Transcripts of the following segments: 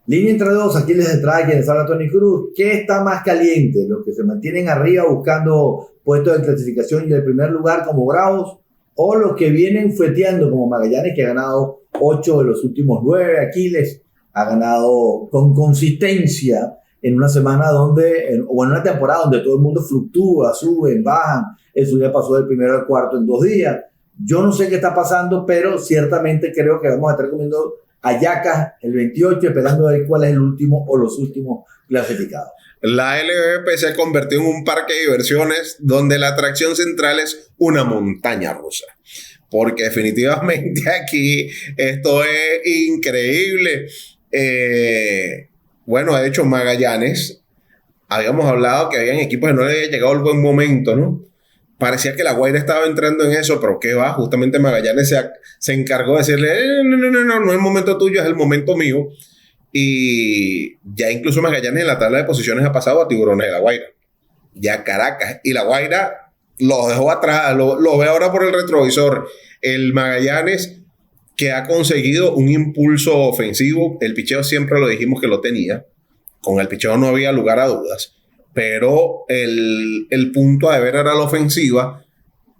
Línea entre dos, aquí les trae quien les habla Tony Cruz. ¿Qué está más caliente? ¿Los que se mantienen arriba buscando puestos de clasificación y el primer lugar como Bravos? ¿O los que vienen fueteando como Magallanes, que ha ganado 8 de los últimos 9? Aquiles ha ganado con consistencia en una semana o en una temporada donde todo el mundo fluctúa, suben, bajan. Eso ya pasó del primero al cuarto en 2 días. Yo no sé qué está pasando, pero ciertamente creo que vamos a estar comiendo hallacas el 28, esperando a ver cuál es el último o los últimos clasificados. La LVP se convirtió en un parque de diversiones donde la atracción central es una montaña rusa. Porque definitivamente aquí esto es increíble. Bueno, de hecho, Magallanes, habíamos hablado que habían equipos que no le había llegado el buen momento, ¿no? Parecía que La Guaira estaba entrando en eso, pero ¿qué va? Justamente Magallanes se encargó de decirle, no es el momento tuyo, es el momento mío. Y ya incluso Magallanes en la tabla de posiciones ha pasado a Tiburones de La Guaira. Ya Caracas y La Guaira lo dejó atrás, lo ve ahora por el retrovisor. El Magallanes que ha conseguido un impulso ofensivo, el picheo siempre lo dijimos que lo tenía, con el picheo no había lugar a dudas. Pero el punto a deber era la ofensiva,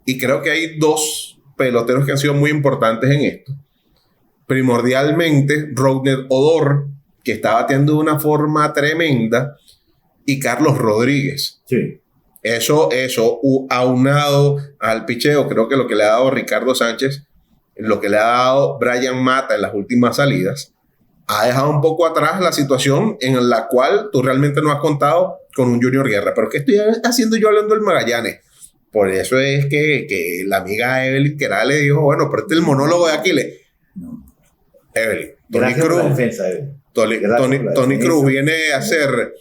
y creo que hay 2 peloteros que han sido muy importantes en esto. Primordialmente, Rougned Odor, que está bateando de una forma tremenda, y Carlos Rodríguez. Sí. Eso aunado al picheo, creo que lo que le ha dado Ricardo Sánchez, lo que le ha dado Brian Mata en las últimas salidas, ha dejado un poco atrás la situación en la cual tú realmente no has contado con un Junior Guerra. Pero ¿qué estoy haciendo yo hablando del Magallanes? Por eso es que la amiga Evelyn Querá le dijo, bueno, pero este es el monólogo de Aquiles. No. Evelyn, Tony Cruz viene a hacer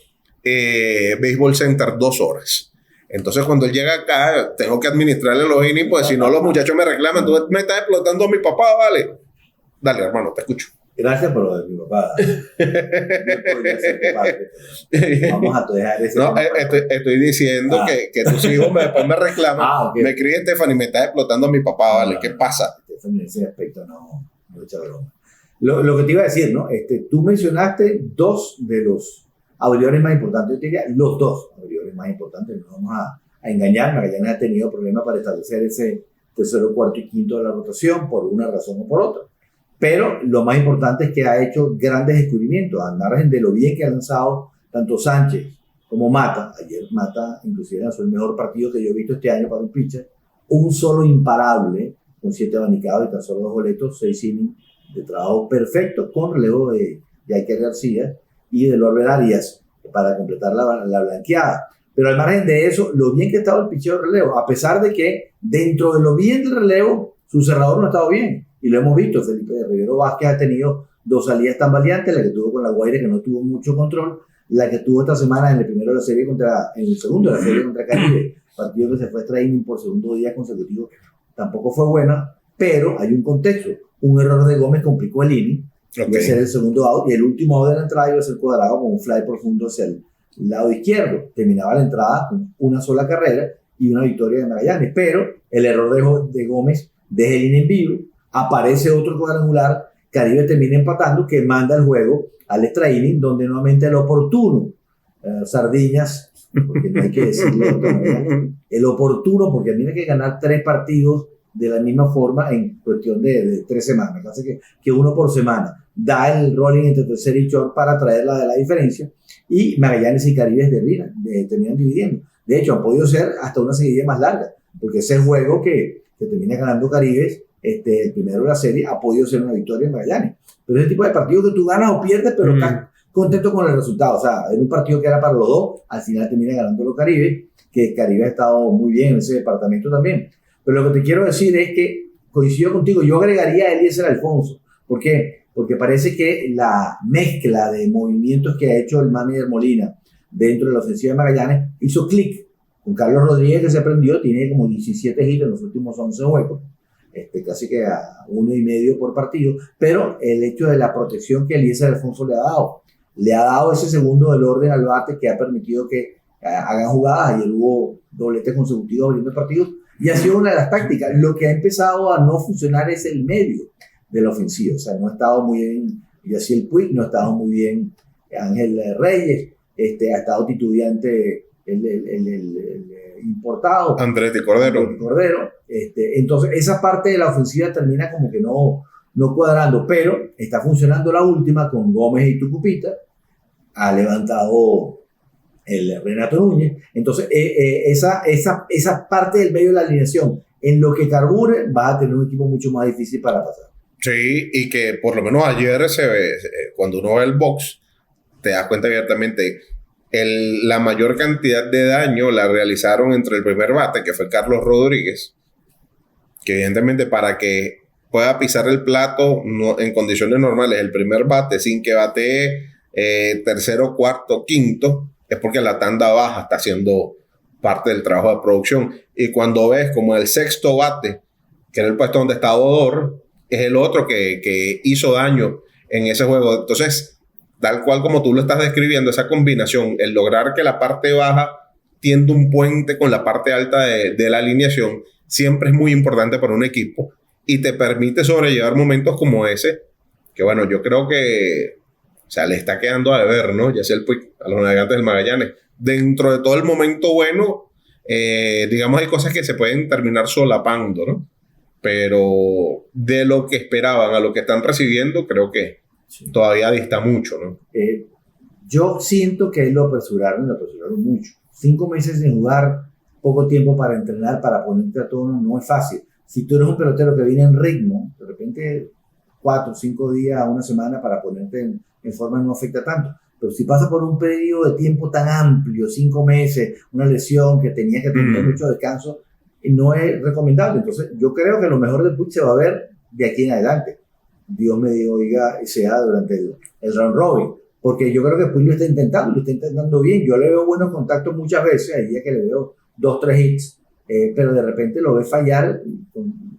Baseball Center 2 horas. Entonces cuando él llega acá, tengo que administrarle los innings, pues si no los muchachos me reclaman, tú me estás explotando a mi papá, ¿vale? Dale, hermano, te escucho. Gracias por lo de mi papá. Vamos a dejar ese. No, estoy diciendo que tus hijos después me reclaman. Okay. Me críe Stephanie, me estás explotando a mi papá, ¿vale? ¿Qué pasa? En ese aspecto no echa broma. Lo que te iba a decir, ¿no? Tú mencionaste 2 de los abridores más importantes. Yo te diría los 2 abridores más importantes. No vamos a engañar. Magallanes ha tenido problemas para establecer ese tercero, cuarto y quinto de la rotación por una razón o por otra. Pero lo más importante es que ha hecho grandes descubrimientos, al margen de lo bien que ha lanzado tanto Sánchez como Mata. Ayer Mata inclusive lanzó el mejor partido que yo he visto este año para un pitcher. Un solo imparable, con 7 abanicados y tan solo 2 boletos, 6 innings de trabajo perfecto, con relevo de Yaiker García y de Lorbert Arias para completar la blanqueada. Pero al margen de eso, lo bien que ha estado el pitcher de relevo, a pesar de que dentro de lo bien del relevo, su cerrador no ha estado bien. Y lo hemos visto, Felipe Rivero Vázquez ha tenido 2 salidas tan valientes, la que tuvo con La Guaira, que no tuvo mucho control, la que tuvo esta semana en el primero de la serie en el segundo de la serie contra Caribe, partido que se fue extra inning por segundo día consecutivo, tampoco fue buena, pero hay un contexto. Un error de Gómez complicó el inning, iba a ser el segundo out, y el último out de la entrada iba a ser cuadrado con un fly profundo hacia el lado izquierdo. Terminaba la entrada con una sola carrera y una victoria de Magallanes, pero el error de Gómez deja el inning en vivo. Aparece otro cuadrangular, Caribe termina empatando, que manda el juego al extra inning, donde nuevamente el oportuno, Sardiñas, porque no hay que decirlo de otra manera, el oportuno, porque tiene que ganar 3 partidos de la misma forma en cuestión de 3 semanas, hace que uno por semana, da el rolling entre tercer y short para traer la diferencia, y Magallanes y Caribe terminan dividiendo. De hecho, han podido ser hasta una seguidilla más larga, porque ese juego que termina ganando Caribe, el primero de la serie, ha podido ser una victoria en Magallanes. Pero ese tipo de partidos que tú ganas o pierdes, pero estás contento con el resultado. O sea, en un partido que era para los 2, al final termina ganando los Caribe, que Caribe ha estado muy bien en ese departamento también. Pero lo que te quiero decir es que, coincido contigo, yo agregaría a Eliezer Alfonso. ¿Por qué? Porque parece que la mezcla de movimientos que ha hecho el manager Molina dentro de la ofensiva de Magallanes hizo clic con Carlos Rodríguez, que se prendió, tiene como 17 hits en los últimos 11 juegos. Casi que a 1.5 por partido, pero el hecho de la protección que Eliezer Alfonso le ha dado ese segundo del orden al bate que ha permitido que hagan jugadas. Ayer hubo dobletes consecutivos abriendo partidos y ha sido una de las tácticas. Lo que ha empezado a no funcionar es el medio de la ofensiva, o sea, no ha estado muy bien Yaciel Puig, no ha estado muy bien Ángel Reyes, ha estado titubeante el importado. Andretti Cordero. Entonces, esa parte de la ofensiva termina como que no cuadrando, pero está funcionando la última con Gómez y Tucupita. Ha levantado el Renato Núñez. Entonces, esa parte del medio de la alineación, en lo que carbure, vas a tener un equipo mucho más difícil para pasar. Sí, y que por lo menos ayer se ve, cuando uno ve el box, te das cuenta abiertamente, la mayor cantidad de daño la realizaron entre el primer bate, que fue Carlos Rodríguez, que evidentemente para que pueda pisar el plato en condiciones normales, el primer bate, sin que batee tercero, cuarto, quinto, es porque la tanda baja está haciendo parte del trabajo de producción. Y cuando ves como el sexto bate, que era el puesto donde estaba Odor, es el otro que hizo daño en ese juego. Entonces, tal cual como tú lo estás describiendo, esa combinación, el lograr que la parte baja tienda un puente con la parte alta de la alineación, siempre es muy importante para un equipo y te permite sobrellevar momentos como ese, que bueno, yo creo que le está quedando a deber, ¿no? Ya sea a los Navegantes del Magallanes. Dentro de todo el momento bueno, digamos, hay cosas que se pueden terminar solapando, ¿no? Pero de lo que esperaban a lo que están recibiendo, creo que todavía dista mucho, ¿no? Yo siento que lo apresuraron mucho. 5 meses sin jugar, poco tiempo para entrenar, para ponerte a tono, no es fácil. Si tú eres un pelotero que viene en ritmo, de repente 4 o 5 días a una semana para ponerte en forma no afecta tanto. Pero si pasa por un periodo de tiempo tan amplio, 5 meses, una lesión que tenías que tener mucho descanso, no es recomendable. Entonces, yo creo que lo mejor de Puig se va a ver de aquí en adelante. Dios me dio, sea durante el round robin. Porque yo creo que Puig lo está intentando bien. Yo le veo buenos contactos muchas veces, hay días que le veo 2, 3 hits, pero de repente lo ve fallar,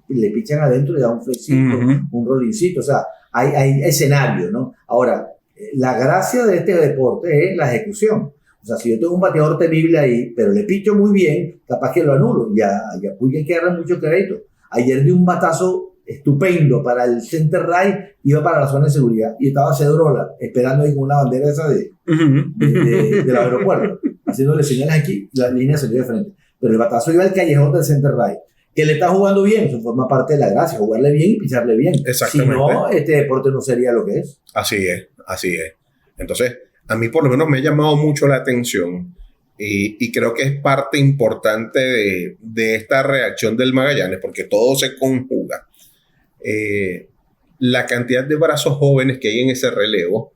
le pichan adentro y le da un flexito, un rollincito. O sea, hay escenario, ¿no? Ahora, la gracia de este deporte es la ejecución. O sea, si yo tengo un bateador temible ahí, pero le picho muy bien, capaz que lo anulo. Ya Puig hay que darle mucho crédito. Ayer dio un batazo estupendo para el center right, iba para la zona de seguridad y estaba Cedrola esperando ahí con una bandera esa del aeropuerto, haciéndole señales aquí, la línea salió de frente. Pero el batazo iba al callejón del center right. Que le está jugando bien, eso forma parte de la gracia, jugarle bien y picharle bien. Exactamente. Si no, este deporte no sería lo que es. Así es. Entonces, a mí por lo menos me ha llamado mucho la atención y creo que es parte importante de esta reacción del Magallanes, porque todo se conjuga. La cantidad de brazos jóvenes que hay en ese relevo,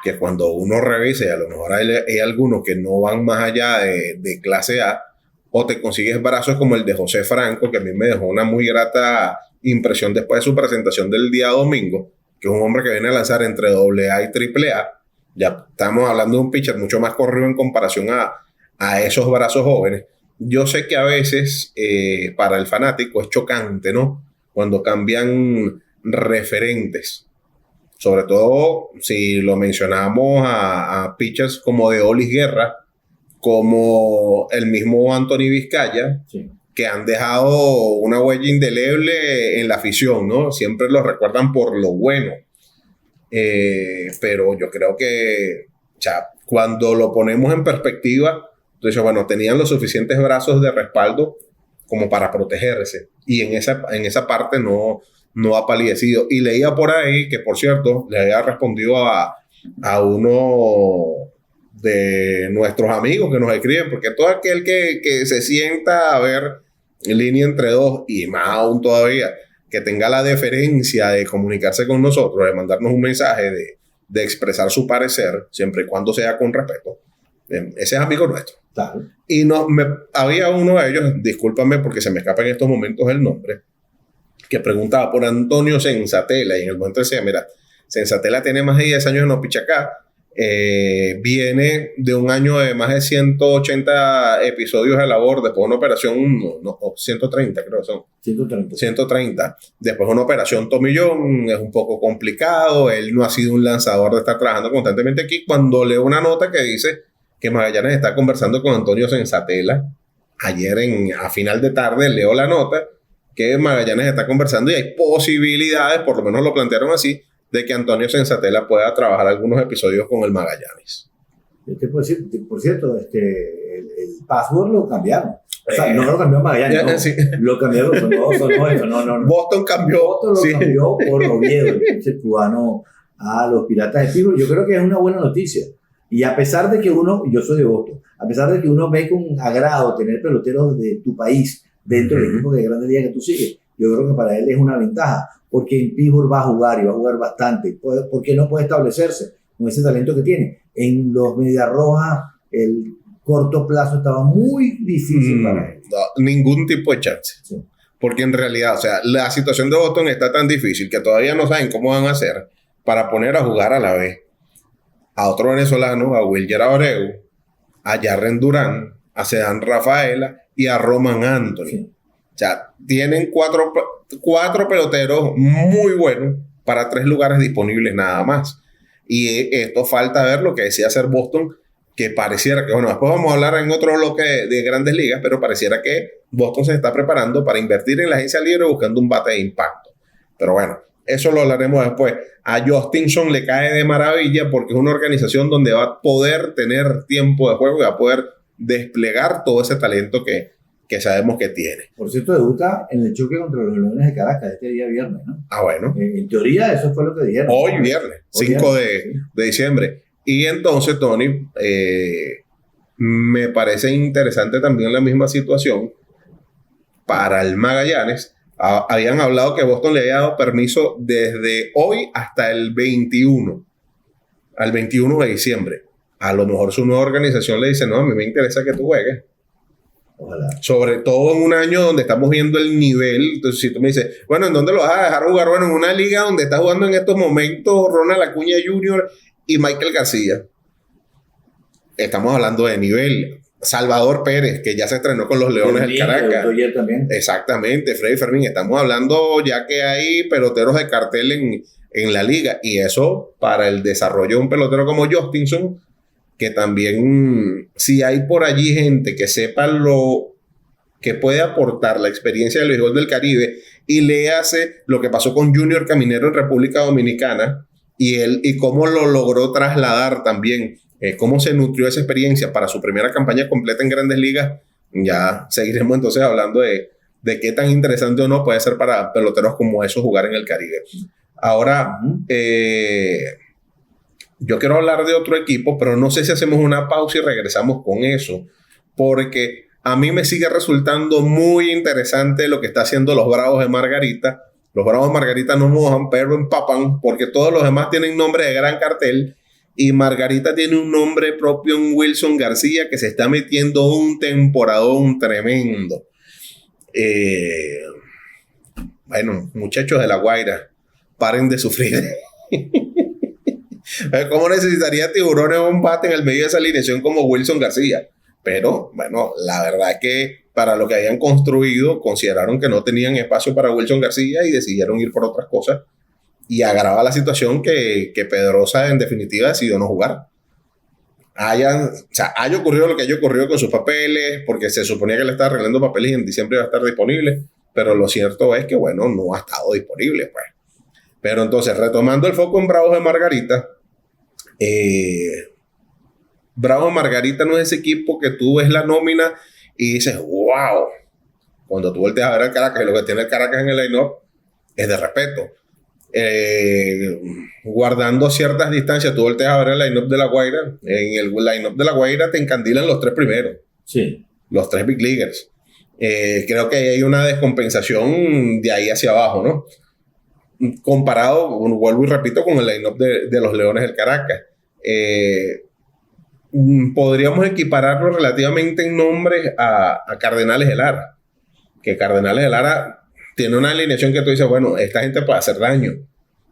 que cuando uno revisa, y a lo mejor hay algunos que no van más allá de clase A, o te consigues brazos como el de José Franco, que a mí me dejó una muy grata impresión después de su presentación del día domingo, que es un hombre que viene a lanzar entre AA y AAA. Ya estamos hablando de un pitcher mucho más corrido en comparación a esos brazos jóvenes. Yo sé que a veces para el fanático es chocante, ¿no? Cuando cambian referentes. Sobre todo si lo mencionamos a pitchers como de Olis Guerra, como el mismo Anthony Vizcaya, sí, que han dejado una huella indeleble en la afición, ¿no? Siempre lo recuerdan por lo bueno. Pero yo creo que cuando lo ponemos en perspectiva, entonces, bueno, tenían los suficientes brazos de respaldo como para protegerse. Y en esa parte no ha palidecido. Y leía por ahí que, por cierto, le había respondido a uno de nuestros amigos que nos escriben, porque todo aquel que se sienta a ver en línea entre dos, y más aún todavía, que tenga la deferencia de comunicarse con nosotros, de mandarnos un mensaje, de expresar su parecer, siempre y cuando sea con respeto, ese es amigo nuestro. Claro. Y había uno de ellos, discúlpame porque se me escapa en estos momentos el nombre, que preguntaba por Antonio Sensatela, y en el momento decía, mira, Sensatela tiene más de 10 años en no picha acá, viene de un año de más de 180 episodios de labor, después una operación, 130 creo que son. 130. Después una operación tomillón, es un poco complicado, él no ha sido un lanzador de estar trabajando constantemente aquí. Cuando leo una nota que dice que Magallanes está conversando con Antonio Sensatela, ayer a final de tarde leo la nota que Magallanes está conversando y hay posibilidades, por lo menos lo plantearon así, de que Antonio Sensatela pueda trabajar algunos episodios con el Magallanes. Por cierto, el password lo cambiaron. O sea, no lo cambió Magallanes, no. Sí. Lo cambiaron, no. Boston cambió. Boston lo cambió por Oviedo, el cubano, a los Piratas de Pittsburgh. Yo creo que es una buena noticia. Y a pesar de que yo soy de Boston, a pesar de que uno ve con agrado tener peloteros de tu país dentro del equipo de Grandes Ligas que tú sigues, yo creo que para él es una ventaja, porque en Pittsburgh va a jugar y va a jugar bastante, porque no puede establecerse con ese talento que tiene. En los Medias Rojas, el corto plazo estaba muy difícil para él. No, ningún tipo de chance. Sí. Porque en realidad, o sea, la situación de Boston está tan difícil que todavía no saben cómo van a hacer para poner a jugar a la vez a otro venezolano, a Wilyer Abreu, a Jarren Durán, a Sedan Rafaela y a Roman Anthony. Sí. O sea, tienen cuatro peloteros muy buenos para 3 lugares disponibles nada más. Y esto falta ver lo que decía hacer Boston, que pareciera que, bueno, después vamos a hablar en otro bloque de Grandes Ligas, pero pareciera que Boston se está preparando para invertir en la agencia libre buscando un bate de impacto. Pero bueno, eso lo hablaremos después. A Justinson le cae de maravilla porque es una organización donde va a poder tener tiempo de juego y va a poder desplegar todo ese talento que sabemos que tiene. Por cierto, debuta en el choque contra los Leones de Caracas este día viernes, ¿no? Ah, bueno. En teoría eso fue lo que dijeron. Hoy viernes, 5 de diciembre. Y entonces, Tony, me parece interesante también la misma situación para el Magallanes. Habían hablado que Boston le había dado permiso desde hoy hasta el 21, al 21 de diciembre. A lo mejor su nueva organización le dice, no, a mí me interesa que tú juegues. Ojalá. Sobre todo en un año donde estamos viendo el nivel. Entonces, si tú me dices, bueno, ¿en dónde lo vas a dejar jugar? Bueno, en una liga donde está jugando en estos momentos Ronald Acuña Jr. y Michael García. Estamos hablando de nivel. Salvador Pérez, que ya se estrenó con los Leones del Caracas. También. Exactamente, Freddy Fermín. Estamos hablando ya que hay peloteros de cartel en la liga. Y eso, para el desarrollo de un pelotero como Justinson, que también, si hay por allí gente que sepa lo que puede aportar la experiencia del béisbol del Caribe y le hace lo que pasó con Junior Caminero en República Dominicana y cómo lo logró trasladar también, cómo se nutrió esa experiencia para su primera campaña completa en Grandes Ligas, ya seguiremos entonces hablando de qué tan interesante o no puede ser para peloteros como esos jugar en el Caribe. Ahora, yo quiero hablar de otro equipo, pero no sé si hacemos una pausa y regresamos con eso, porque a mí me sigue resultando muy interesante lo que está haciendo los Bravos de Margarita. Los Bravos de Margarita no mojan, pero empapan, porque todos los demás tienen nombre de gran cartel y Margarita tiene un nombre propio en Wilson García que se está metiendo un temporadón tremendo. Bueno, muchachos de La Guaira, paren de sufrir. ¿Cómo necesitaría Tiburones un bate en el medio de esa alineación como Wilson García? Pero, bueno, la verdad es que para lo que habían construido, consideraron que no tenían espacio para Wilson García y decidieron ir por otras cosas. Y agrava la situación que Pedrosa, en definitiva, decidió no jugar. Haya ocurrido lo que haya ocurrido con sus papeles, porque se suponía que le estaba arreglando papeles y en diciembre iba a estar disponible. Pero lo cierto es que, bueno, no ha estado disponible, pues. Pero entonces, retomando el foco en Bravos de Margarita, Bravos de Margarita no es ese equipo que tú ves la nómina y dices, wow. Cuando tú volteas a ver al Caracas y lo que tiene el Caracas en el line-up es de respeto. Guardando ciertas distancias, tú volteas a ver el line-up de La Guaira. En el line-up de La Guaira te encandilan los 3 primeros. Sí. Los 3 big leaguers. Creo que hay una descompensación de ahí hacia abajo, ¿no? Comparado, vuelvo y repito, con el line-up de los Leones del Caracas. Podríamos equipararlo relativamente en nombres a Cardenales de Lara. Que Cardenales de Lara tiene una alineación que tú dices, bueno, esta gente puede hacer daño.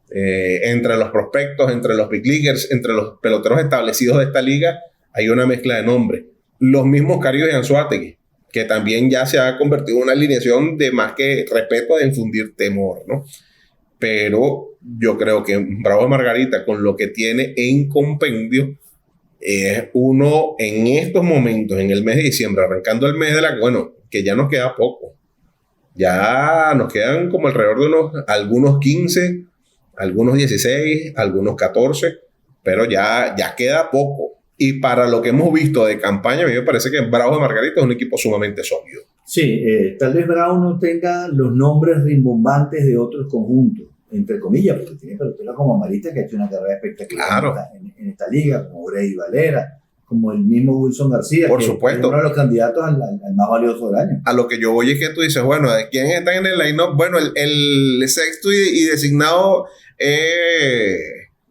Entre los prospectos, entre los big leaguers, entre los peloteros establecidos de esta liga, hay una mezcla de nombres. Los mismos Carios y Anzoátegui, que también ya se ha convertido en una alineación de más que respeto, de infundir temor, ¿no? Pero yo creo que Bravo de Margarita, con lo que tiene en compendio, es uno en estos momentos, en el mes de diciembre, arrancando el mes bueno, que ya nos queda poco. Ya nos quedan como alrededor de algunos 15 algunos 16, algunos 14, pero ya queda poco. Y para lo que hemos visto de campaña, a mí me parece que Bravos de Margarita es un equipo sumamente sólido. Sí, tal vez Bravo no tenga los nombres rimbombantes de otros conjuntos, entre comillas, porque tiene peloteros como Marista, que ha hecho una carrera espectacular Claro. en esta liga, como Brady Valera, como el mismo Wilson García, Por que supuesto. es uno de los candidatos al más valioso del año. A lo que yo voy es que tú dices, bueno, ¿de quién está en el line-up? Bueno, el sexto y designado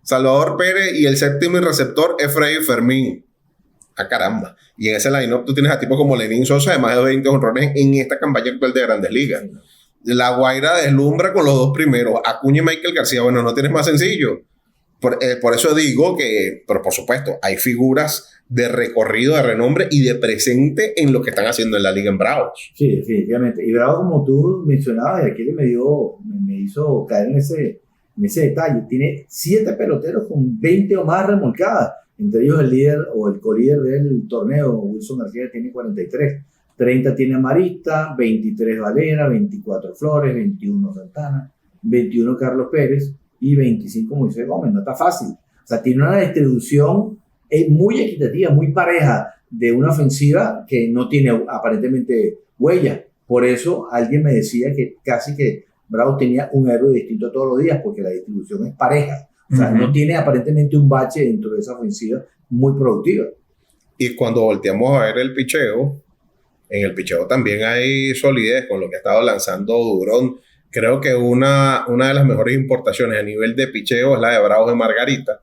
Salvador Pérez, y el séptimo y receptor es Freddy Fermín. ¡Ah, caramba! Y en ese line-up tú tienes a tipos como Lenín Sosa, de más de 20 honrones en esta campaña actual de Grandes Ligas. La Guaira deslumbra con los dos primeros. Acuña y Michael García, bueno, no tienes más sencillo. Por eso digo que, pero por supuesto, hay figuras de recorrido, de renombre y de presente en lo que están haciendo en la liga en Bravos. Sí, definitivamente. Y Bravo, como tú mencionabas, y aquí me hizo caer en ese detalle, tiene 7 peloteros con 20 o más remolcadas. Entre ellos el líder o el colíder del torneo, Wilson García, tiene 43. 30 tiene Marista, 23 Valera, 24 Flores, 21 Santana, 21 Carlos Pérez y 25 Moisés Gómez. No está fácil. O sea, tiene una distribución muy equitativa, muy pareja de una ofensiva que no tiene aparentemente huella. Por eso alguien me decía que casi que Bravo tenía un héroe distinto todos los días, porque la distribución es pareja. O sea, no tiene aparentemente un bache dentro de esa ofensiva muy productiva. Y cuando volteamos a ver el picheo, en el picheo también hay solidez con lo que ha estado lanzando Durón. Creo que una de las mejores importaciones a nivel de picheo es la de Bravos de Margarita,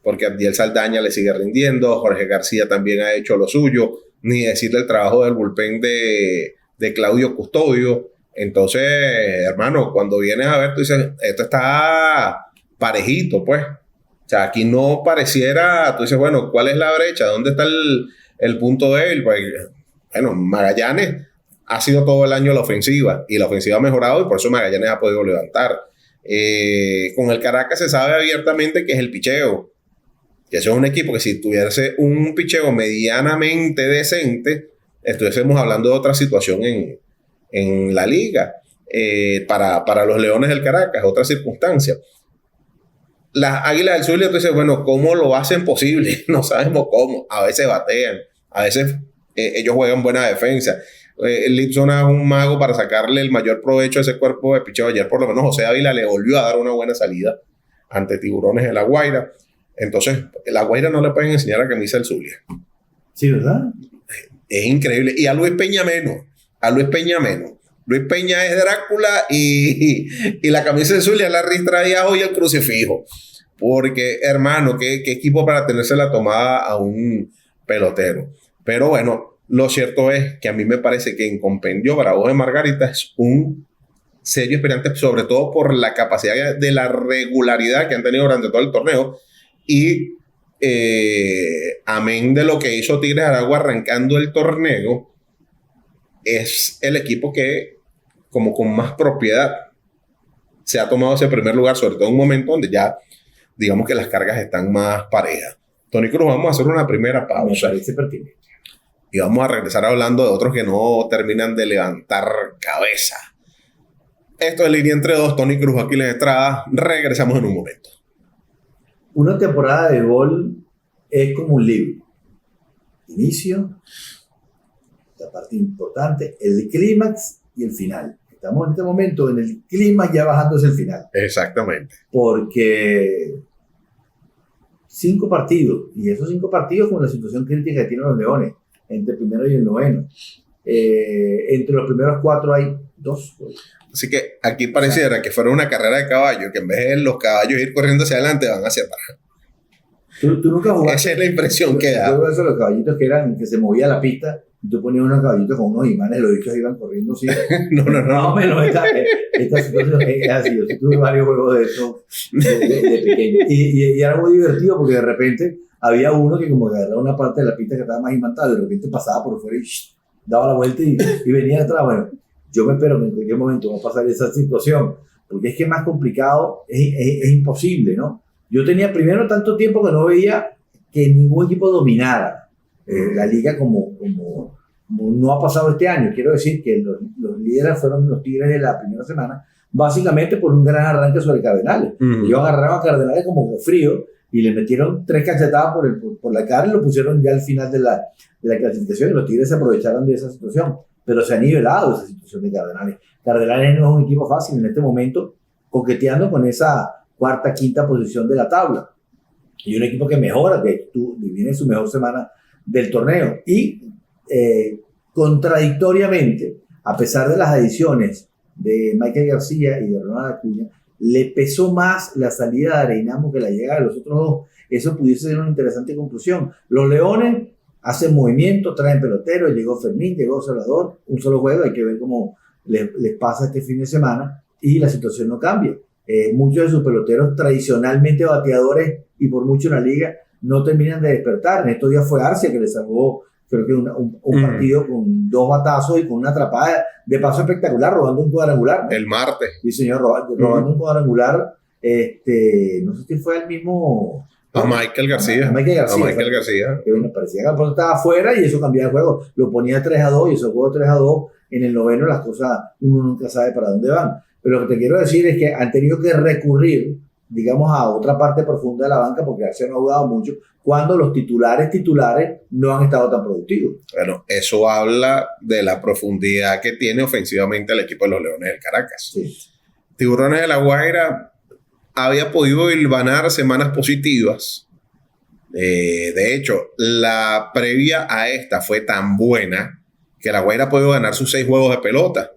porque Abdiel Saldaña le sigue rindiendo, Jorge García también ha hecho lo suyo, ni decir del trabajo del bullpen de Claudio Custodio. Entonces, hermano, cuando vienes a ver, tú dices, esto está parejito, pues. O sea, aquí no pareciera, tú dices, bueno, ¿cuál es la brecha? ¿Dónde está el punto débil? Pues, bueno, Magallanes ha sido todo el año la ofensiva, y la ofensiva ha mejorado, y por eso Magallanes ha podido levantar. Con el Caracas se sabe abiertamente que es el picheo. Que eso es un equipo que si tuviese un picheo medianamente decente, estuviésemos hablando de otra situación en la liga. Para los Leones del Caracas, otra circunstancia. Las Águilas del Zulia, tú dices, bueno, ¿cómo lo hacen posible? No sabemos cómo. A veces batean, a veces ellos juegan buena defensa. Lipson es un mago para sacarle el mayor provecho a ese cuerpo de picheo. Ayer por lo menos José Ávila le volvió a dar una buena salida ante Tiburones de La Guaira. Entonces, La Guaira no le pueden enseñar a camisa del Zulia. Sí, ¿verdad? Es increíble. Y a Luis Peña menos. Luis Peña es Drácula y la camisa del Zulia es la ristra de ajo y el crucifijo. Porque, hermano, ¿qué equipo para tenerse la tomada a un pelotero? Pero bueno, lo cierto es que a mí me parece que en compendio Bravos de Margarita es un serio aspirante, sobre todo por la capacidad de la regularidad que han tenido durante todo el torneo. Y amén de lo que hizo Tigres Aragua arrancando el torneo, es el equipo que, como con más propiedad, se ha tomado ese primer lugar, sobre todo en un momento donde ya, digamos que las cargas están más parejas. Tony Cruz, vamos a hacer una primera pausa. Me parece pertinente. Y vamos a regresar hablando de otros que no terminan de levantar cabeza. Esto es Línea Entre Dos, Tony Cruz, Aquiles Estrada. Regresamos en un momento. Una temporada de gol es como un libro. Inicio, la parte importante, el clímax y el final. Estamos en este momento en el clímax, ya bajándose el final. Exactamente. Porque 5 partidos, y esos 5 partidos con la situación crítica que tienen los Leones, entre el primero y el noveno. Entre los primeros 4 hay 2. Así que aquí pareciera que fuera una carrera de caballo, que en vez de los caballos ir corriendo hacia adelante, van hacia atrás. ¿Tú nunca jugaste? Esa es la impresión que da. Yo veo esos los caballitos que se movía la pista, y tú ponías unos caballitos con unos imanes, los bichos iban corriendo así. No. Más o menos esta situación es así. Yo sí tuve varios juegos de eso de pequeño. Y era muy divertido porque de repente había uno que como que agarraba una parte de la pista que estaba más imantada, de repente pasaba por fuera y daba la vuelta y venía atrás. Bueno, yo me espero que en cualquier momento va a pasar esa situación, porque es que es más complicado, es imposible, ¿no? Yo tenía primero tanto tiempo que no veía que ningún equipo dominara la liga como no ha pasado este año. Quiero decir que los líderes fueron los Tigres de la primera semana, básicamente por un gran arranque sobre Cardenales. Ellos agarraron a Cardenales como frío y le metieron 3 cachetadas por la cara y lo pusieron ya al final de la clasificación, y los Tigres se aprovecharon de esa situación, pero se ha nivelado esa situación de Cardenales. Cardenales no es un equipo fácil en este momento, coqueteando con esa cuarta, quinta posición de la tabla, y un equipo que mejora, que viene en su mejor semana del torneo, y contradictoriamente, a pesar de las adiciones de Michael García y de Ronald Acuña, le pesó más la salida de Areynamo que la llegada de los otros dos. Eso pudiese ser una interesante conclusión. Los Leones hacen movimiento, traen peloteros, llegó Fermín, llegó Salvador, un solo juego, hay que ver cómo les pasa este fin de semana, y la situación no cambia. Muchos de sus peloteros tradicionalmente bateadores y por mucho en la liga no terminan de despertar. En estos días fue Arcia que le salvó, creo que un partido con 2 batazos y con una atrapada de paso espectacular, robando un cuadrangular, ¿no? El martes. Sí, señor, robando un cuadrangular. No sé si fue el mismo... A Michael García. A Michael García. Que me parecía que el pronto estaba afuera y eso cambiaba el juego. Lo ponía 3-2 y eso jugó 3-2. En el noveno las cosas, uno nunca sabe para dónde van. Pero lo que te quiero decir es que han tenido que recurrir, digamos, a otra parte profunda de la banca, porque se han jugado mucho, cuando los titulares no han estado tan productivos. Bueno, eso habla de la profundidad que tiene ofensivamente el equipo de los Leones del Caracas. Sí. Tiburones de La Guaira había podido hilvanar semanas positivas. De hecho, la previa a esta fue tan buena que La Guaira ha podido ganar sus 6 juegos de pelota.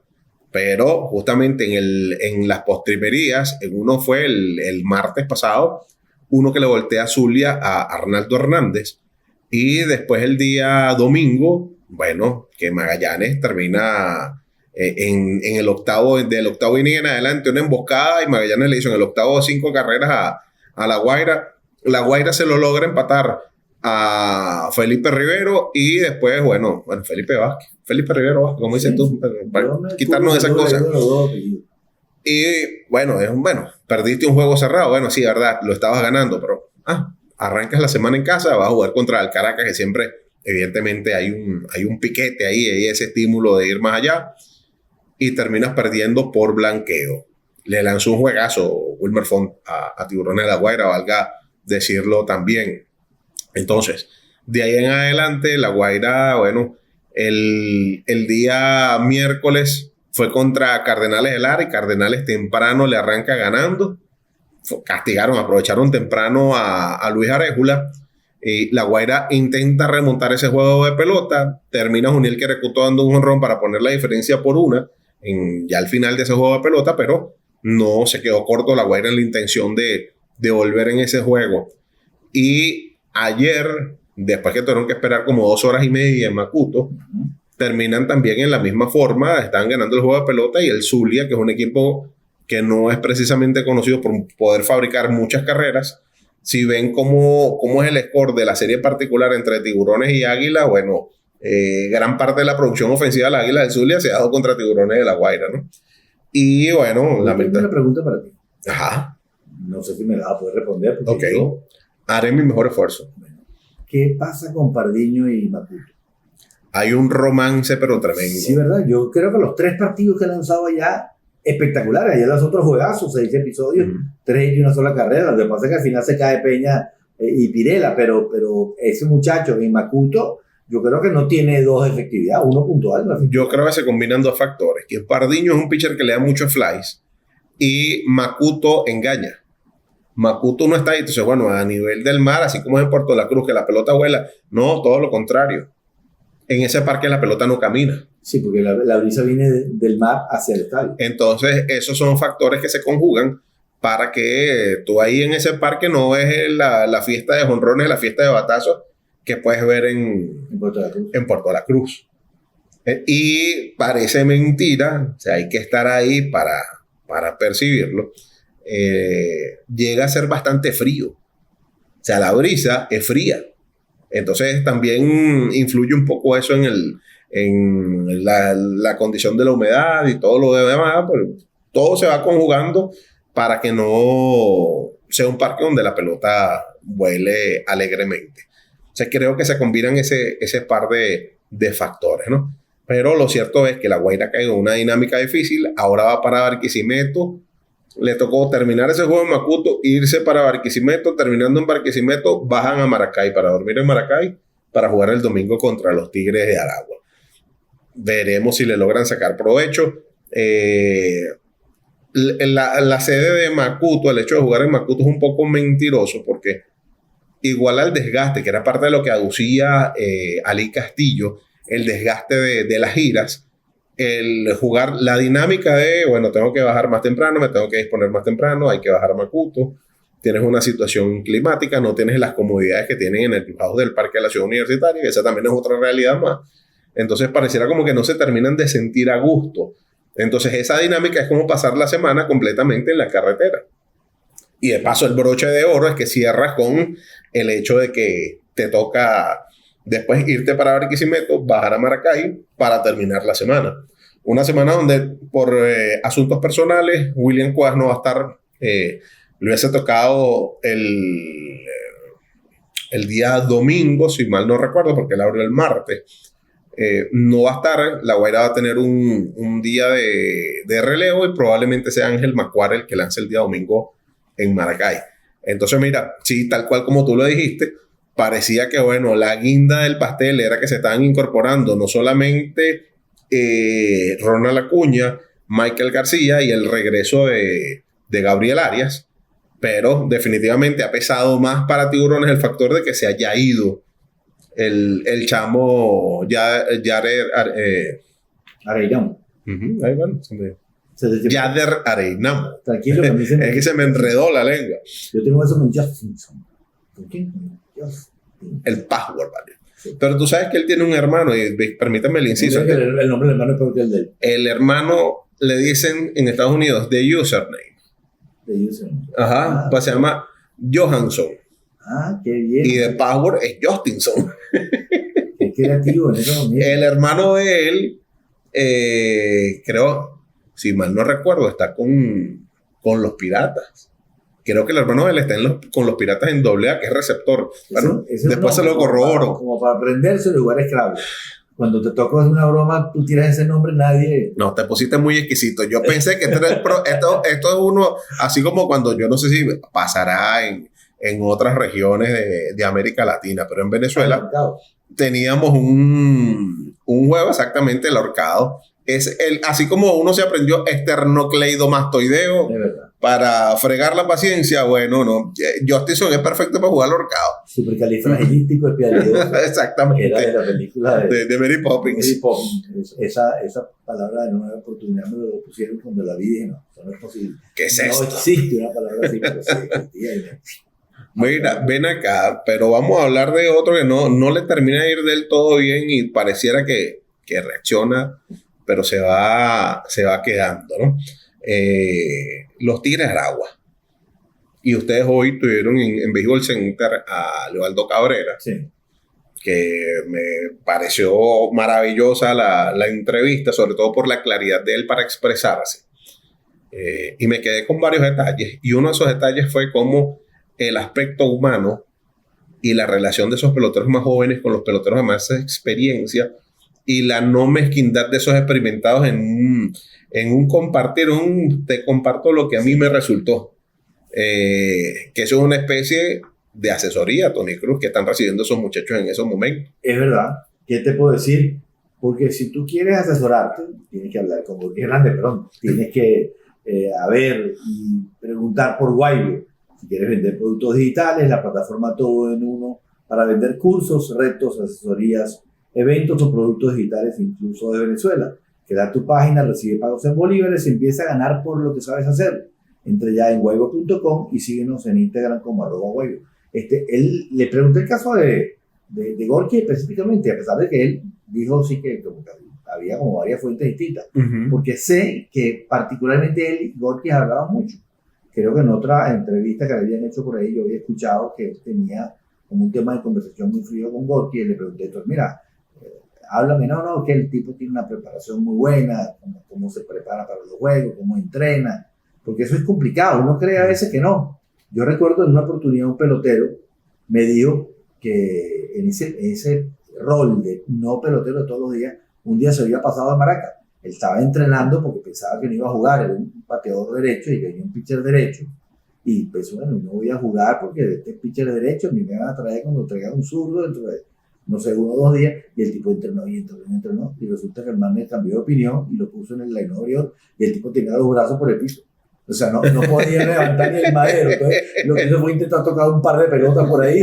Pero justamente en las postrimerías, en uno fue el martes pasado, uno que le voltea a Zulia a Arnaldo Hernández, y después el día domingo, bueno, que Magallanes termina en el octavo, del octavo inning en adelante, una emboscada, y Magallanes le hizo en el octavo 5 carreras a La Guaira. La Guaira se lo logra empatar a Felipe Rivero, y después, bueno, Felipe Rivero Vázquez, como dices tú, para quitarnos esas cosas. Y bueno, perdiste un juego cerrado. Bueno, sí, verdad, lo estabas ganando, pero arrancas la semana en casa, vas a jugar contra el Caracas, que siempre, evidentemente, hay un piquete ahí, ese estímulo de ir más allá, y terminas perdiendo por blanqueo. Le lanzó un juegazo Wilmer Font a Tiburones de La Guaira, valga decirlo también. Entonces, de ahí en adelante, La Guaira, bueno, el día miércoles fue contra Cardenales de Lara, y Cardenales temprano le arranca ganando. Aprovecharon temprano a Luis Arejula, y La Guaira intenta remontar ese juego de pelota. Termina Juniel que recutó dando un jonrón para poner la diferencia por 1 ya al final de ese juego de pelota, pero no se quedó corto La Guaira en la intención de volver en ese juego. Y ayer, después que tuvieron que esperar como 2 horas y media en Macuto, terminan también en la misma forma, están ganando el juego de pelota, y el Zulia, que es un equipo que no es precisamente conocido por poder fabricar muchas carreras. Si ven cómo es el score de la serie particular entre Tiburones y Águila, bueno, gran parte de la producción ofensiva de la Águila del Zulia se ha dado contra Tiburones de La Guaira, ¿no? Y bueno, tengo una pregunta para ti. Ajá. No sé si me la vas a poder responder. Ok. Haré mi mejor esfuerzo. ¿Qué pasa con Pardiño y Macuto? Hay un romance, pero tremendo. Sí, ¿verdad? Yo creo que los 3 partidos que he lanzado allá, espectaculares. Ayer los otros juegazos, 6 episodios, 3 y una sola carrera. Lo que pasa es que al final se cae Peña y Pirela, pero ese muchacho en Macuto, yo creo que no tiene 2 de efectividad, 1 puntual. Yo creo que se combinan 2 factores. Que Pardiño es un pitcher que le da muchos flies, y Macuto engaña. Macuto no está ahí. Entonces, bueno, a nivel del mar, así como es en Puerto La Cruz, que la pelota vuela, no, todo lo contrario. En ese parque la pelota no camina. Sí, porque la brisa viene del mar hacia el estadio. Entonces, esos son factores que se conjugan para que tú ahí en ese parque no ves la fiesta de jonrones, la fiesta de batazos que puedes ver en Puerto La Cruz. Y parece mentira, o sea, hay que estar ahí para percibirlo. Llega a ser bastante frío. O sea, la brisa es fría. Entonces también influye un poco eso en la condición de la humedad y todo lo demás, pero todo se va conjugando para que no sea un parque donde la pelota vuele alegremente. O sea, creo que se combinan ese par de factores, ¿no? Pero lo cierto es que La Guaira cayó en una dinámica difícil. Ahora va para Barquisimeto. Le tocó terminar ese juego en Macuto, irse para Barquisimeto. Terminando en Barquisimeto, bajan a Maracay para dormir en Maracay para jugar el domingo contra los Tigres de Aragua. Veremos si le logran sacar provecho. La sede de Macuto, el hecho de jugar en Macuto es un poco mentiroso porque igual al desgaste, que era parte de lo que aducía Ali Castillo, el desgaste de las giras, el jugar, la dinámica de, bueno, tengo que bajar más temprano, me tengo que disponer más temprano, hay que bajar a Macuto, tienes una situación climática, no tienes las comodidades que tienen en el clubhouse del Parque de la Ciudad Universitaria, que esa también es otra realidad más. Entonces pareciera como que no se terminan de sentir a gusto. Entonces esa dinámica es como pasar la semana completamente en la carretera. Y de paso el broche de oro es que cierras con el hecho de que te toca después irte para Barquisimeto, bajar a Maracay para terminar la semana. Una semana donde por asuntos personales William Cuas no va a estar, le hubiese tocado el día domingo, si mal no recuerdo, porque él abrió el martes. No va a estar, La Guaira va a tener un día de relevo y probablemente sea Ángel Macuar el que lance el día domingo en Maracay. Entonces mira, sí, tal cual como tú lo dijiste, parecía que bueno, la guinda del pastel era que se estaban incorporando no solamente Ronald Acuña, Michael García y el regreso de Gabriel Arias, pero definitivamente ha pesado más para Tiburones el factor de que se haya ido el chamo Arellano. Ahí bueno, Yader Arellano. Tranquilo, que es que se me enredó la lengua. Yo tengo eso con Justinson. ¿Con quién? Justin. El password, ¿vale? Sí. Pero tú sabes que él tiene un hermano, y permítame el inciso. El nombre del hermano es peor que el de él. El hermano le dicen en Estados Unidos The Username. The Username. Ajá, pues se llama Johansson. Ah, qué bien. Y de password es Justinson. Qué creativo en eso. El hermano de él, creo, si mal no recuerdo, está con los Piratas. Creo que el hermano de él está con los Piratas en AA, que es receptor. Bueno, después se lo corroboro. Como para aprenderse el lugar esclavo. Cuando te tocas una broma, tú tiras ese nombre, nadie... No, te pusiste muy exquisito. Yo pensé que esto es uno, así como cuando, yo no sé si pasará en otras regiones de América Latina, pero en Venezuela teníamos un juego exactamente, el ahorcado. Es así como uno se aprendió esternocleidomastoideo para fregar la paciencia, bueno, no. Justinson es perfecto para jugar al ahorcado. Supercalifragilístico espialidoso. Exactamente. Era de la película de Mary Poppins. Mary Poppins. Esa palabra de nueva oportunidad me lo pusieron cuando la vi y dije, no, eso no es posible. ¿Qué es esto? No existe una palabra así, pero sí existía. Mira, ven acá, pero vamos a hablar de otro que no le termina de ir del todo bien y pareciera que reacciona, pero se va quedando, ¿no? Los Tigres de Aragua. Y ustedes hoy tuvieron en Baseball Center a Leobaldo Cabrera, sí, que me pareció maravillosa la entrevista, sobre todo por la claridad de él para expresarse. Y me quedé con varios detalles, y uno de esos detalles fue cómo el aspecto humano y la relación de esos peloteros más jóvenes con los peloteros de más experiencia y la no mezquindad de esos experimentados en un compartir, te comparto lo que a mí me resultó. Que eso es una especie de asesoría, Tony Cruz, que están recibiendo esos muchachos en esos momentos. Es verdad. ¿Qué te puedo decir? Porque si tú quieres asesorarte, tienes que hablar con Borges Hernández, perdón. Tienes que ver y preguntar por Guairo. Si quieres vender productos digitales, la plataforma Todo en Uno para vender cursos, retos, asesorías, eventos o productos digitales incluso de Venezuela. Crea tu página, recibe pagos en bolívares y empieza a ganar por lo que sabes hacer. Entra ya en guaybo.com y síguenos en Instagram como @guaybo. Él le pregunté el caso de Gorky específicamente, a pesar de que él dijo sí que había como varias fuentes distintas, porque sé que particularmente él y Gorky hablaban mucho. Creo que en otra entrevista que le habían hecho por ahí yo había escuchado que él tenía como un tema de conversación muy frío con Gorky y le pregunté, entonces mira, háblame, no, que el tipo tiene una preparación muy buena, cómo se prepara para los juegos, cómo entrena, porque eso es complicado, uno cree a veces que no. Yo recuerdo en una oportunidad un pelotero me dijo que en ese rol de no pelotero de todos los días, un día se había pasado a Maraca. Él estaba entrenando porque pensaba que no iba a jugar, era un bateador derecho y tenía un pitcher derecho. Y pues bueno, no voy a jugar porque este pitcher derecho, a mí me van a traer cuando traigan un zurdo dentro de, no sé, 1 o 2 días. Y el tipo entrenó y entrenó. Y resulta que el man me cambió de opinión y lo puso en el line y el tipo tenía los brazos por el piso. O sea, no podía levantar ni el madero. Entonces, lo que hizo fue intentar tocar un par de pelotas por ahí,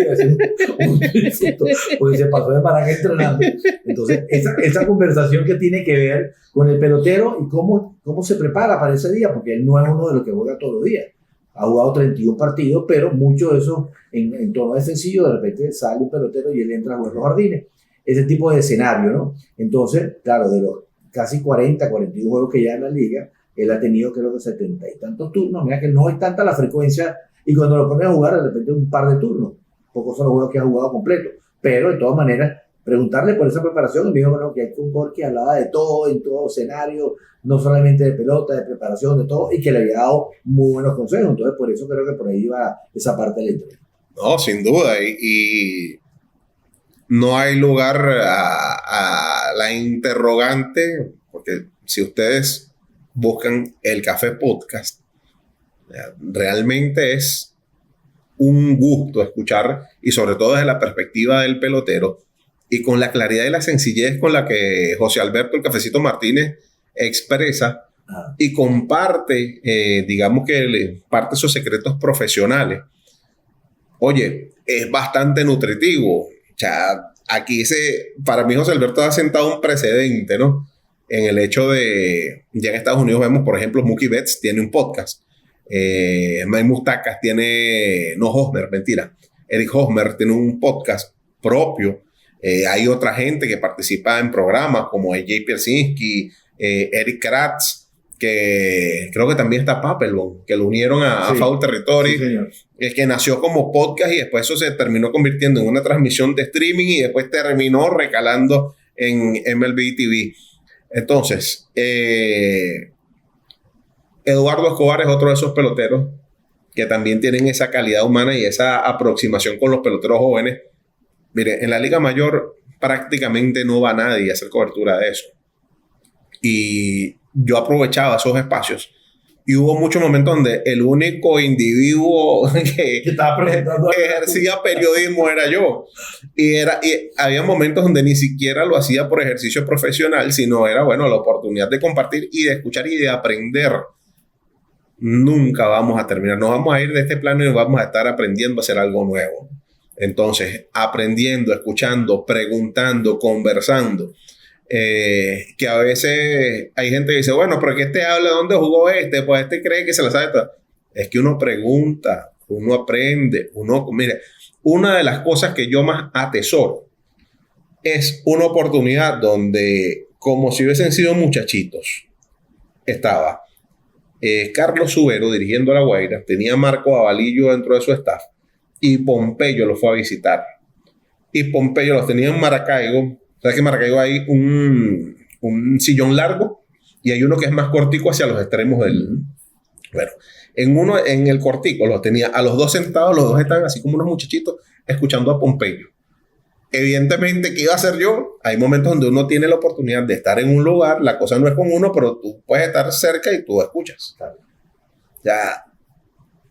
porque se pasó de Maraca entrenando. Entonces, esa conversación que tiene que ver con el pelotero y cómo se prepara para ese día, porque él no es uno de los que juega todos los días. Ha jugado 31 partidos, pero mucho de eso en tono defensivo, de repente sale un pelotero y él entra a jugar los jardines. Ese tipo de escenario, ¿no? Entonces, claro, de los casi 41 juegos que ya en la liga, él ha tenido creo que 70 y tantos turnos. Mira que no es tanta la frecuencia y cuando lo pones a jugar de repente un par de turnos. Pocos son los juegos que ha jugado completo. Pero de todas maneras, preguntarle por esa preparación, me dijo bueno, que hay un gol que hablaba de todo, en todo escenario, no solamente de pelota, de preparación, de todo, y que le había dado muy buenos consejos. Entonces por eso creo que por ahí va esa parte de la entrevista. No, sin duda. Y no hay lugar a la interrogante, porque si ustedes buscan el Café Podcast, realmente es un gusto escuchar, y sobre todo desde la perspectiva del pelotero, y con la claridad y la sencillez con la que José Alberto el Cafecito Martínez expresa y comparte, digamos que parte de sus secretos profesionales. Oye, es bastante nutritivo. O sea, aquí para mí José Alberto ha sentado un precedente, ¿no? En el hecho de, ya en Estados Unidos vemos, por ejemplo, Mookie Betts tiene un podcast. Mike Moustakas tiene, no Hosmer, mentira. Eric Hosmer tiene un podcast propio. Hay otra gente que participa en programas como Jay Pierzynski, Eric Kratz, que creo que también está Papelbon, que lo unieron a Foul Territory, que nació como podcast y después eso se terminó convirtiendo en una transmisión de streaming y después terminó recalando en MLB TV. Entonces, Eduardo Escobar es otro de esos peloteros que también tienen esa calidad humana y esa aproximación con los peloteros jóvenes. Mire, en la Liga Mayor prácticamente no va nadie a hacer cobertura de eso. Y yo aprovechaba esos espacios. Y hubo muchos momentos donde el único individuo que ejercía periodismo era yo. Y había momentos donde ni siquiera lo hacía por ejercicio profesional, sino era, bueno, la oportunidad de compartir y de escuchar y de aprender. Nunca vamos a terminar. Nos vamos a ir de este plano y vamos a estar aprendiendo a hacer algo nuevo. Entonces, aprendiendo, escuchando, preguntando, conversando. Que a veces hay gente que dice, bueno, pero que este habla dónde jugó pues este cree que se la sabe toda. Es que uno pregunta, uno aprende, mire, una de las cosas que yo más atesoro es una oportunidad donde, como si hubiesen sido muchachitos, estaba Carlos Subero dirigiendo a La Guaira, tenía Marco Avalillo dentro de su staff y Pompeyo lo fue a visitar. Y Pompeyo los tenía en Maracaibo. ¿Sabes que en Maracaibo hay un sillón largo y hay uno que es más cortico hacia los extremos del... Bueno, en el cortico los tenía a los dos sentados, los dos están así como unos muchachitos escuchando a Pompeyo. Evidentemente, ¿qué iba a hacer yo? Hay momentos donde uno tiene la oportunidad de estar en un lugar, la cosa no es con uno, pero tú puedes estar cerca y tú escuchas. Ya,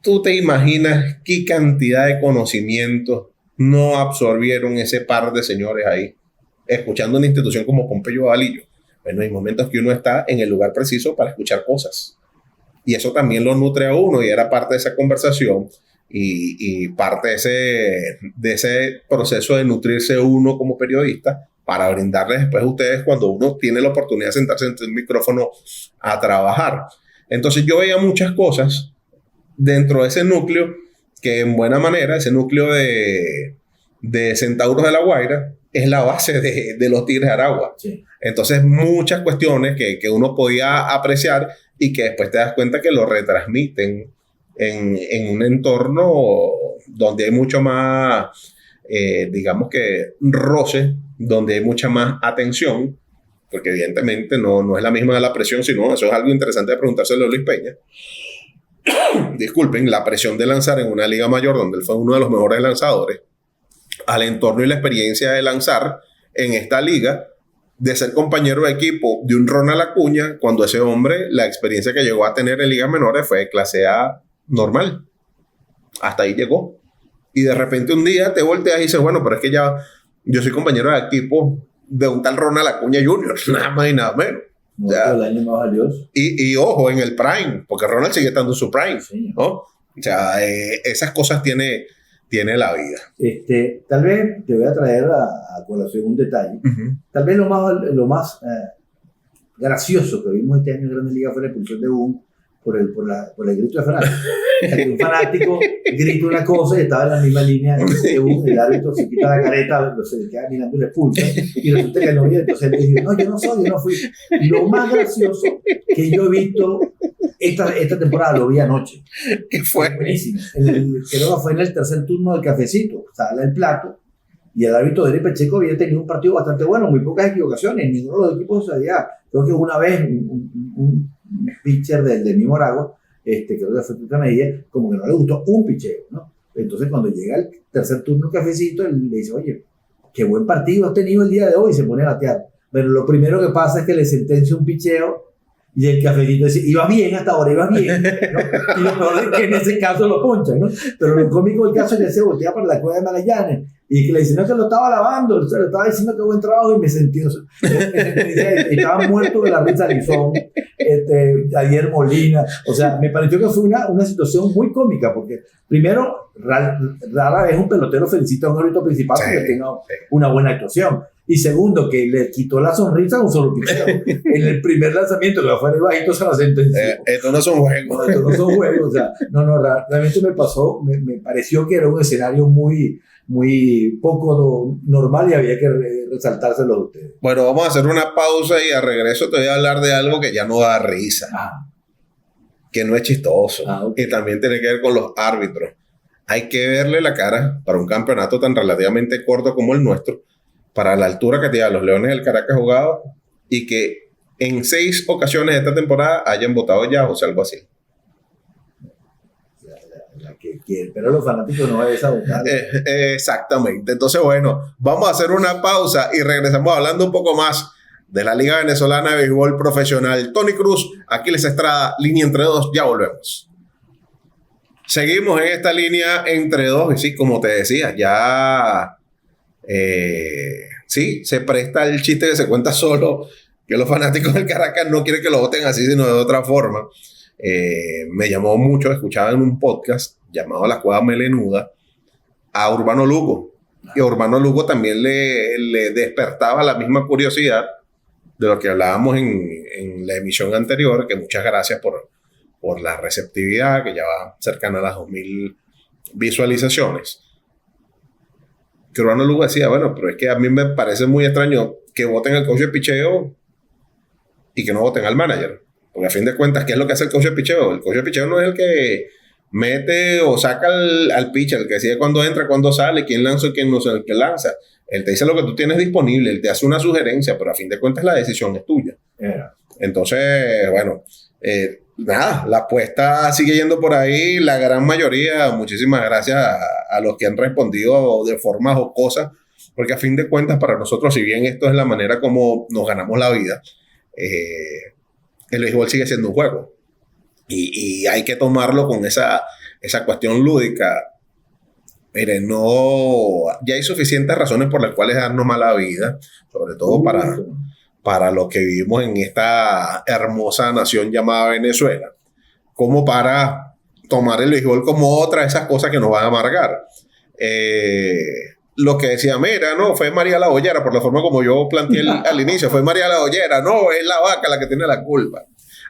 tú te imaginas qué cantidad de conocimientos no absorbieron ese par de señores ahí, escuchando una institución como Pompeyo Avalillo. Bueno, hay momentos que uno está en el lugar preciso para escuchar cosas. Y eso también lo nutre a uno y era parte de esa conversación y parte de ese proceso de nutrirse uno como periodista para brindarles después a ustedes cuando uno tiene la oportunidad de sentarse en el micrófono a trabajar. Entonces yo veía muchas cosas dentro de ese núcleo que en buena manera, ese núcleo de centauros de La Guaira es la base de los Tigres de Aragua. Sí. Entonces muchas cuestiones que uno podía apreciar y que después te das cuenta que lo retransmiten en un entorno donde hay mucho más, digamos que roce, donde hay mucha más atención, porque evidentemente no es la misma de la presión, sino eso es algo interesante de preguntárselo a Luis Peña. Disculpen, la presión de lanzar en una liga mayor donde él fue uno de los mejores lanzadores, al entorno y la experiencia de lanzar en esta liga, de ser compañero de equipo de un Ronald Acuña, cuando ese hombre, la experiencia que llegó a tener en ligas menores fue de clase A normal. Hasta ahí llegó. Y de repente un día te volteas y dices, bueno, pero es que ya yo soy compañero de equipo de un tal Ronald Acuña Jr., nada más y nada menos. No, el año más valioso. Y ojo, en el prime, porque Ronald sigue estando en su prime, Sí. ¿no? O sea, esas cosas tiene la vida. Tal vez te voy a traer a colación un detalle. Tal vez lo más gracioso que vimos este año en Grandes Ligas fue la expulsión de Boone por el grito de fanático. Un fanático grita una cosa y estaba en la misma línea de Boone, el árbitro se quita la careta, se queda mirando y le expulsa, y resulta que no vio, entonces él le dijo, no, yo no fui. Lo más gracioso que yo he visto esta temporada, lo vi anoche. ¿Qué fue? Buenísimo. Creo que fue en el tercer turno del cafecito, sale el plato, y el árbitro Deri Pacheco había tenido un partido bastante bueno, muy pocas equivocaciones, ninguno de los equipos sabía. Creo que una vez un pitcher del mismo Aragua, creo que fue Tuta Medilla, como que no le gustó un picheo, ¿no? Entonces cuando llega el tercer turno del cafecito, él le dice, oye, qué buen partido has tenido el día de hoy, y se pone a batear. Pero lo primero que pasa es que le sentencia un picheo y el cafecito dice, iba bien hasta ahora, iba bien, ¿no? Y lo peor es que en ese caso lo ponchan, ¿no? Pero lo cómico del caso es que se voltea para la cueva de Magallanes y que le dice, no, que lo estaba lavando, se lo estaba diciendo que buen trabajo, y me sentí, estaba muerto de la risa Rizón, Javier Molina, o sea, me pareció que fue una situación muy cómica, porque primero, rara vez un pelotero felicita a un árbitro principal porque tenga una buena actuación. Y segundo, que le quitó la sonrisa a un solo picheo. En el primer lanzamiento, que fue bajito, se la sentenció. Esto no son juegos. No, esto no son juegos. O sea, realmente me pareció que era un escenario muy poco normal y había que resaltárselo a ustedes. Bueno, vamos a hacer una pausa y a regreso te voy a hablar de algo que ya no da risa. Que no es chistoso. Okay. Y también tiene que ver con los árbitros. Hay que verle la cara para un campeonato tan relativamente corto como el nuestro, para la altura que tienen los Leones del Caracas jugados, y que en 6 ocasiones de esta temporada hayan votado ya a José Alguacil. La que quiere, pero los fanáticos no van a votar. Exactamente. Entonces, bueno, vamos a hacer una pausa y regresamos hablando un poco más de la Liga Venezolana de Béisbol Profesional. Tony Cruz, Aquiles Estrada, línea entre dos, ya volvemos. Seguimos en esta línea entre dos, y sí, como te decía, ya... sí, se presta el chiste que se cuenta solo, que los fanáticos del Caracas no quieren que lo voten así, sino de otra forma. Me llamó mucho, escuchaba en un podcast llamado La Cueva Melenuda a Urbano Lugo, y a Urbano Lugo también le despertaba la misma curiosidad de lo que hablábamos en la emisión anterior, que muchas gracias por la receptividad, que ya va cercana a las 2,000 visualizaciones. Que Urbano Lugo decía, bueno, pero es que a mí me parece muy extraño que voten al coach de picheo y que no voten al manager. Porque a fin de cuentas, ¿qué es lo que hace el coach de picheo? El coach de picheo no es el que mete o saca al pitcher, el que decide cuándo entra, cuándo sale, quién lanza y quién no es el que lanza. Él te dice lo que tú tienes disponible, él te hace una sugerencia, pero a fin de cuentas la decisión es tuya. Entonces, bueno, nada, la apuesta sigue yendo por ahí, la gran mayoría, muchísimas gracias a los que han respondido de forma jocosa, porque a fin de cuentas para nosotros, si bien esto es la manera como nos ganamos la vida, el béisbol sigue siendo un juego y hay que tomarlo con esa cuestión lúdica. Mire, ya hay suficientes razones por las cuales darnos mala vida, sobre todo para lo que vivimos en esta hermosa nación llamada Venezuela, como para tomar el béisbol como otra de esas cosas que nos van a amargar. Lo que decía, mira, no, fue María la Ollera, por la forma como yo planteé al inicio, fue María la Ollera, no, es la vaca la que tiene la culpa.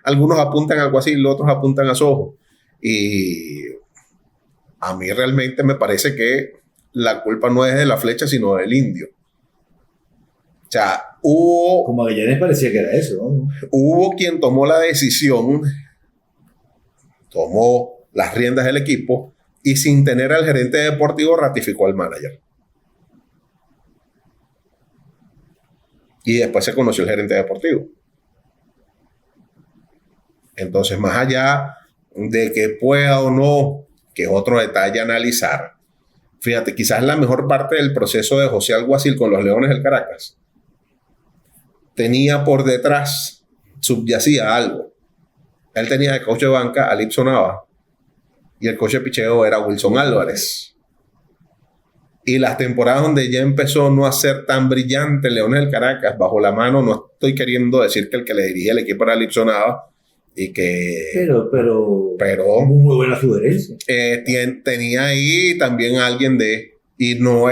Algunos apuntan algo así, los otros apuntan a Sojo. Y a mí realmente me parece que la culpa no es de la flecha, sino del indio. O sea, como Magallanes parecía que era eso, ¿no? Hubo quien tomó la decisión, tomó las riendas del equipo y sin tener al gerente deportivo ratificó al manager. Y después se conoció el gerente deportivo. Entonces, más allá de que pueda o no, que es otro detalle a analizar, fíjate, quizás la mejor parte del proceso de José Alguacil con los Leones del Caracas tenía por detrás, subyacía algo. Él tenía de coach de banca a Lipson Nava y el coach de picheo era Wilson Álvarez. Y las temporadas donde ya empezó no a ser tan brillante Leones del Caracas, bajo la mano, no estoy queriendo decir que el que le dirigía el equipo era Lipson Nava y que... Pero muy buena sugerencia. Tenía ahí también alguien y no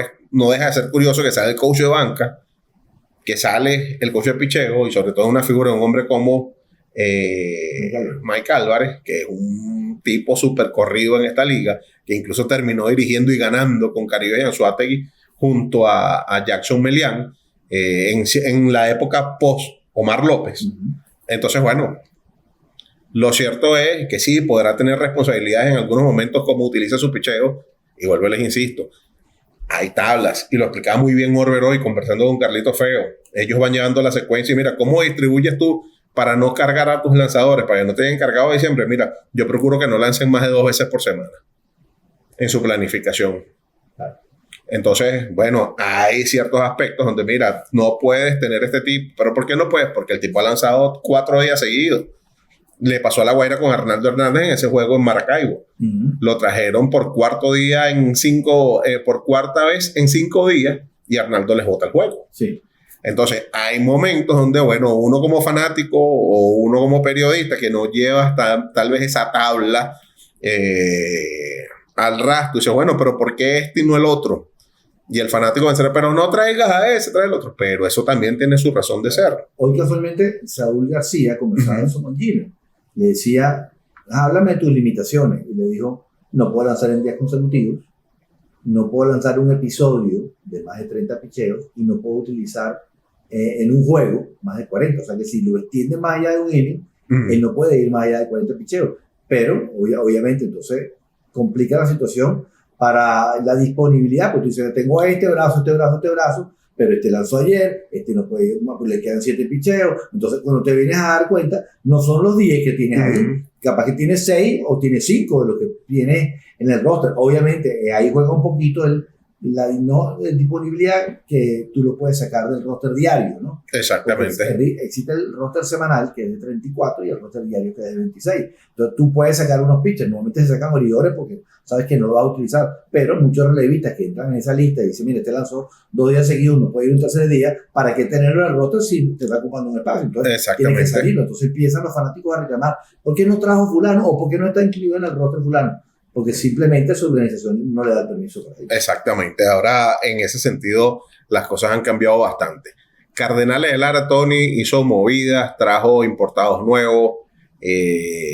deja de ser curioso que sale el coach de banca, que sale el coach de picheo y sobre todo una figura de un hombre como Mike Álvarez, que es un tipo súper corrido en esta liga, que incluso terminó dirigiendo y ganando con Caribe y Anzoátegui junto a Jackson Melián en la época post Omar López. Entonces, bueno, lo cierto es que sí, podrá tener responsabilidades en algunos momentos como utiliza su picheo, y vuelvo les insisto, hay tablas, y lo explicaba muy bien Orber hoy conversando con Carlito Feo. Ellos van llevando la secuencia y mira, ¿cómo distribuyes tú para no cargar a tus lanzadores, para que no te hayan cargado de diciembre? Mira, yo procuro que no lancen más de 2 veces por semana en su planificación. Claro. Entonces, bueno, hay ciertos aspectos donde, mira, no puedes tener este tipo. ¿Pero por qué no puedes? Porque el tipo ha lanzado 4 días seguidos. Le pasó a La Guaira con Arnaldo Hernández en ese juego en Maracaibo. Lo trajeron por cuarta vez en 5 días y Arnaldo les bota el juego. Sí. Entonces, hay momentos donde, bueno, uno como fanático o uno como periodista que no lleva hasta tal vez esa tabla al rastro, y dice, bueno, pero ¿por qué este y no el otro? Y el fanático va a decir, pero no traigas a ese, trae el otro. Pero eso también tiene su razón de ser. Hoy casualmente Saúl García conversaba en su Gino. Le decía, háblame de tus limitaciones. Y le dijo, no puedo lanzar en días consecutivos, no puedo lanzar un episodio de más de 30 picheos y no puedo utilizar en un juego más de 40. O sea que si lo extiende más allá de un inning, él no puede ir más allá de 40 picheos. Pero obviamente entonces complica la situación para la disponibilidad, porque tú dices, tengo este brazo, pero este lanzó ayer, este no puede ir, pues le quedan 7 picheos. Entonces cuando te vienes a dar cuenta, no son los 10 que tienes ahí, capaz que tienes 6 o tienes 5 de lo que tienes en el roster. Obviamente ahí juega un poquito la disponibilidad, que tú lo puedes sacar del roster diario, ¿no? Exactamente. Porque existe el roster semanal, que es de 34, y el roster diario, que es de 26. Entonces tú puedes sacar unos pitchers, normalmente se sacan abridores porque sabes que no lo vas a utilizar, pero muchos relevistas que entran en esa lista y dicen, mire, este lanzó 2 días seguidos, no puede ir un tercer día, ¿para qué tenerlo en el roster si te está ocupando un espacio? Entonces tienes que salirlo. Entonces empiezan los fanáticos a reclamar, ¿por qué no trajo fulano? ¿O por qué no está incluido en el roster fulano? Porque simplemente su organización no le da permiso para ello. Exactamente. Ahora, en ese sentido, las cosas han cambiado bastante. Cardenales de Lara, Tony, hizo movidas, trajo importados nuevos.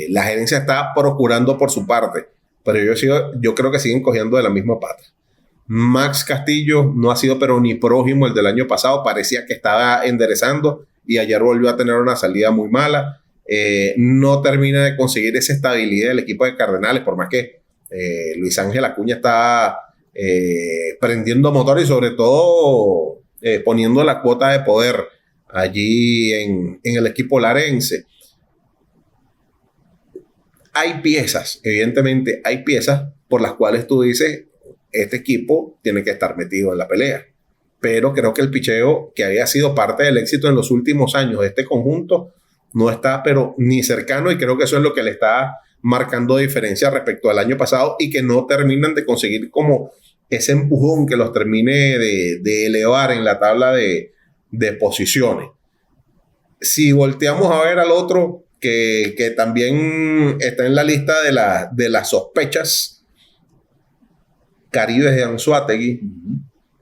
La gerencia está procurando por su parte, pero yo creo que siguen cogiendo de la misma pata. Max Castillo no ha sido pero ni prójimo el del año pasado. Parecía que estaba enderezando y ayer volvió a tener una salida muy mala. No termina de conseguir esa estabilidad del equipo de Cardenales, por más que Luis Ángel Acuña está prendiendo motor y sobre todo poniendo la cuota de poder allí en el equipo larense. Hay piezas, evidentemente hay piezas por las cuales tú dices, este equipo tiene que estar metido en la pelea, pero creo que el picheo, que había sido parte del éxito en los últimos años de este conjunto, no está pero ni cercano, y creo que eso es lo que le está marcando diferencia respecto al año pasado, y que no terminan de conseguir como ese empujón que los termine de elevar en la tabla de posiciones. Si volteamos a ver al otro que también está en la lista de las sospechas, Caribes de Anzoátegui,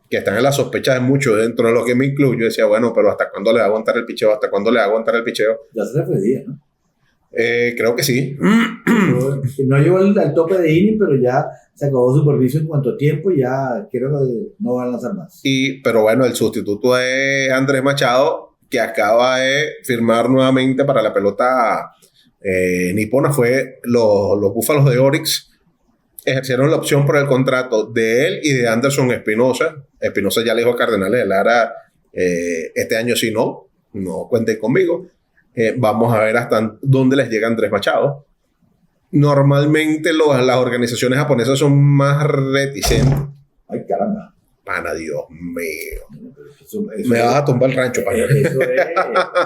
que están en las sospechas de muchos, dentro de lo que me incluyo. Decía, bueno, pero ¿hasta cuándo le va a aguantar el picheo? ¿Hasta cuándo le va a aguantar el picheo? Ya se fue día, ¿no? Creo que sí. No llegó al tope de inning, pero ya se acabó su servicio en cuanto a tiempo y ya creo que no van a lanzar más. Pero bueno, el sustituto es Andrés Machado, que acaba de firmar nuevamente para la pelota nipona. Fue los Búfalos de Orix. Ejercieron la opción por el contrato de él y de Anderson Espinosa. Espinosa ya le dijo a Cardenales de Lara, este año sí no cuenten conmigo. Vamos a ver hasta dónde les llega Andrés Machado. Normalmente las organizaciones japonesas son más reticentes. Ay, caramba. Pana, Dios mío. Me vas a tumbar el rancho, para eso es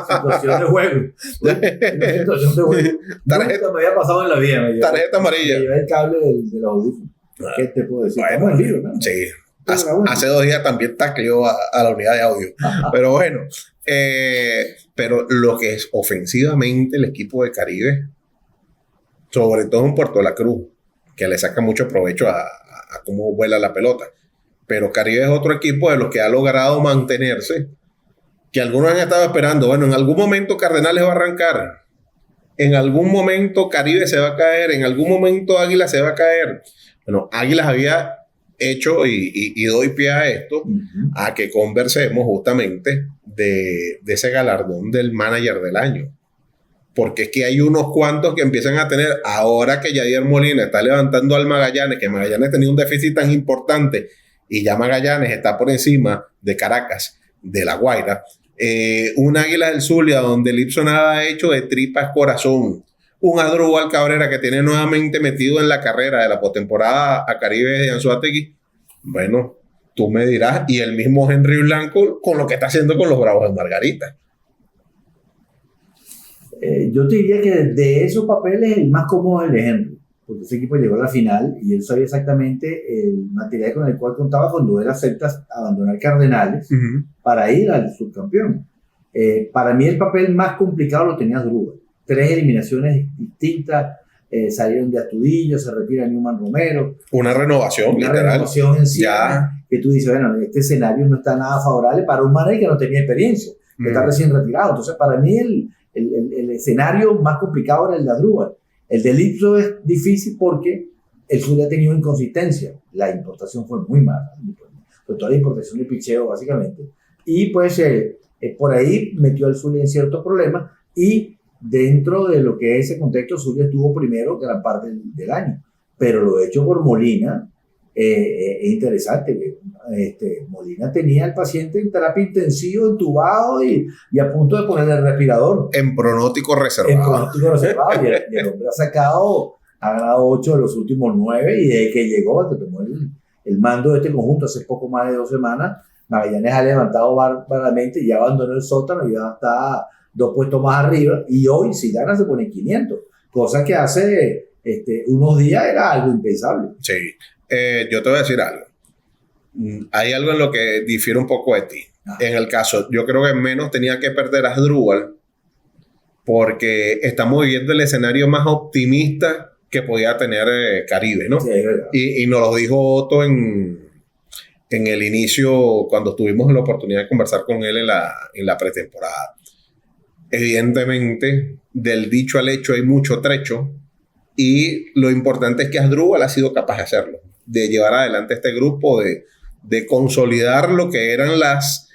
situación de juego. Situación de juego. Tarjeta, nunca me había pasado en la vida. tarjeta amarilla. Me llevé el cable de los audífonos. ¿Qué te puedo decir? Bueno, Estamos en vivo, ¿no? Sí. Hace 2 días también tacleó a la unidad de audio. Pero bueno, pero lo que es ofensivamente el equipo de Caribe, sobre todo en Puerto La Cruz, que le saca mucho provecho a cómo vuela la pelota. Pero Caribe es otro equipo de los que ha logrado mantenerse, que algunos han estado esperando. Bueno, en algún momento Cardenales va a arrancar. En algún momento Caribe se va a caer. En algún momento Águilas se va a caer. Bueno, Águilas había hecho, y doy pie a esto, a que conversemos justamente de ese galardón del manager del año. Porque es que hay unos cuantos que empiezan a tener, ahora que Yadier Molina está levantando al Magallanes, que Magallanes tenía un déficit tan importante, y ya Magallanes está por encima de Caracas, de La Guaira, un Águila del Zulia donde el Ipson ha hecho de tripas corazón, un Adrúbal Cabrera que tiene nuevamente metido en la carrera de la postemporada a Caribe de Anzoátegui. Bueno, tú me dirás, y el mismo Henry Blanco con lo que está haciendo con los Bravos de Margarita. Yo te diría que de esos papeles el más cómodo es el de Henry, porque ese equipo llegó a la final y él sabía exactamente el material con el cual contaba cuando él acepta abandonar Cardenales para ir al subcampeón. Para mí el papel más complicado lo tenía Asdrúbal. 3 eliminaciones distintas, salieron de Astudillo, se retira Newman Romero. Una renovación, una literal. Renovación en sí, que tú dices, bueno, este escenario no está nada favorable para un manager que no tenía experiencia, que está recién retirado. Entonces, para mí el escenario más complicado era el de Asdrúbal. El del Ipso es difícil porque el Zulia ha tenido inconsistencia. La importación fue muy mala, sobre todo la importación de picheo, básicamente. Y pues por ahí metió al Zulia en ciertos problemas y dentro de lo que es ese contexto, Zulia estuvo primero gran parte del año. Pero lo hecho por Molina es interesante. Molina tenía al paciente en terapia intensiva, entubado y a punto de ponerle el respirador. En pronóstico reservado. Y el hombre ha ganado 8 de los últimos 9 y desde que llegó, que tomó el mando de este conjunto hace poco más de 2 semanas, Magallanes ha levantado bárbaramente, ya abandonó el sótano y ya está 2 puestos más arriba y hoy si gana se pone 500, cosa que hace unos días era algo impensable. Sí, yo te voy a decir algo. Hay algo en lo que difiere un poco de ti. En el caso, yo creo que menos tenía que perder a Asdrúbal porque estamos viviendo el escenario más optimista que podía tener Caribe, ¿no? Sí, es verdad. Y nos lo dijo Otto en el inicio, cuando tuvimos la oportunidad de conversar con él en la pretemporada. Evidentemente, del dicho al hecho hay mucho trecho y lo importante es que Asdrúbal ha sido capaz de hacerlo, de llevar adelante este grupo, de consolidar lo que eran las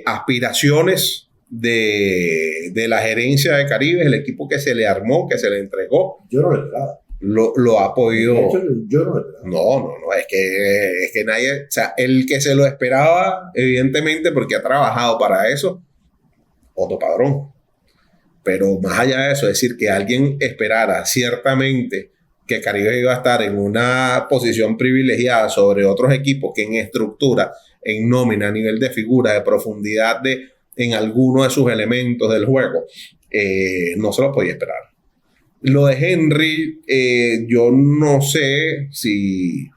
aspiraciones de la gerencia de Caribe, el equipo que se le armó, que se le entregó. Yo no lo esperaba. Lo ha podido. De hecho, yo no lo esperaba. No, es que nadie, o sea, el que se lo esperaba, evidentemente, porque ha trabajado para eso, Otto Padrón. Pero más allá de eso, es decir, que alguien esperara ciertamente que Caribe iba a estar en una posición privilegiada sobre otros equipos que en estructura, en nómina, a nivel de figura, de profundidad en alguno de sus elementos del juego, no se lo podía esperar. Lo de Henry, yo no sé si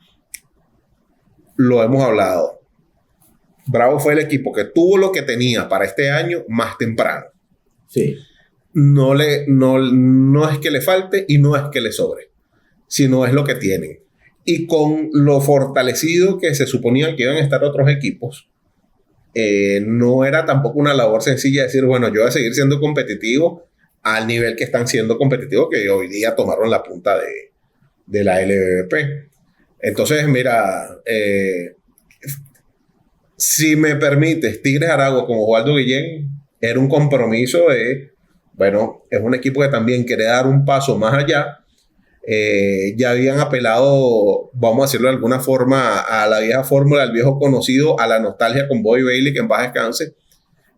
lo hemos hablado. Bravo fue el equipo que tuvo lo que tenía para este año más temprano. Sí. No es que le falte y no es que le sobre, sino es lo que tienen. Y con lo fortalecido que se suponía que iban a estar otros equipos, no era tampoco una labor sencilla decir, bueno, yo voy a seguir siendo competitivo al nivel que están siendo competitivos, que hoy día tomaron la punta de la LVP. Entonces, mira, si me permites, Tigres Aragua con Osvaldo Guillén era un compromiso bueno, es un equipo que también quiere dar un paso más allá. Ya habían apelado, vamos a decirlo de alguna forma, a la vieja fórmula, al viejo conocido, a la nostalgia con Bobby Bailey, que en paz descanse,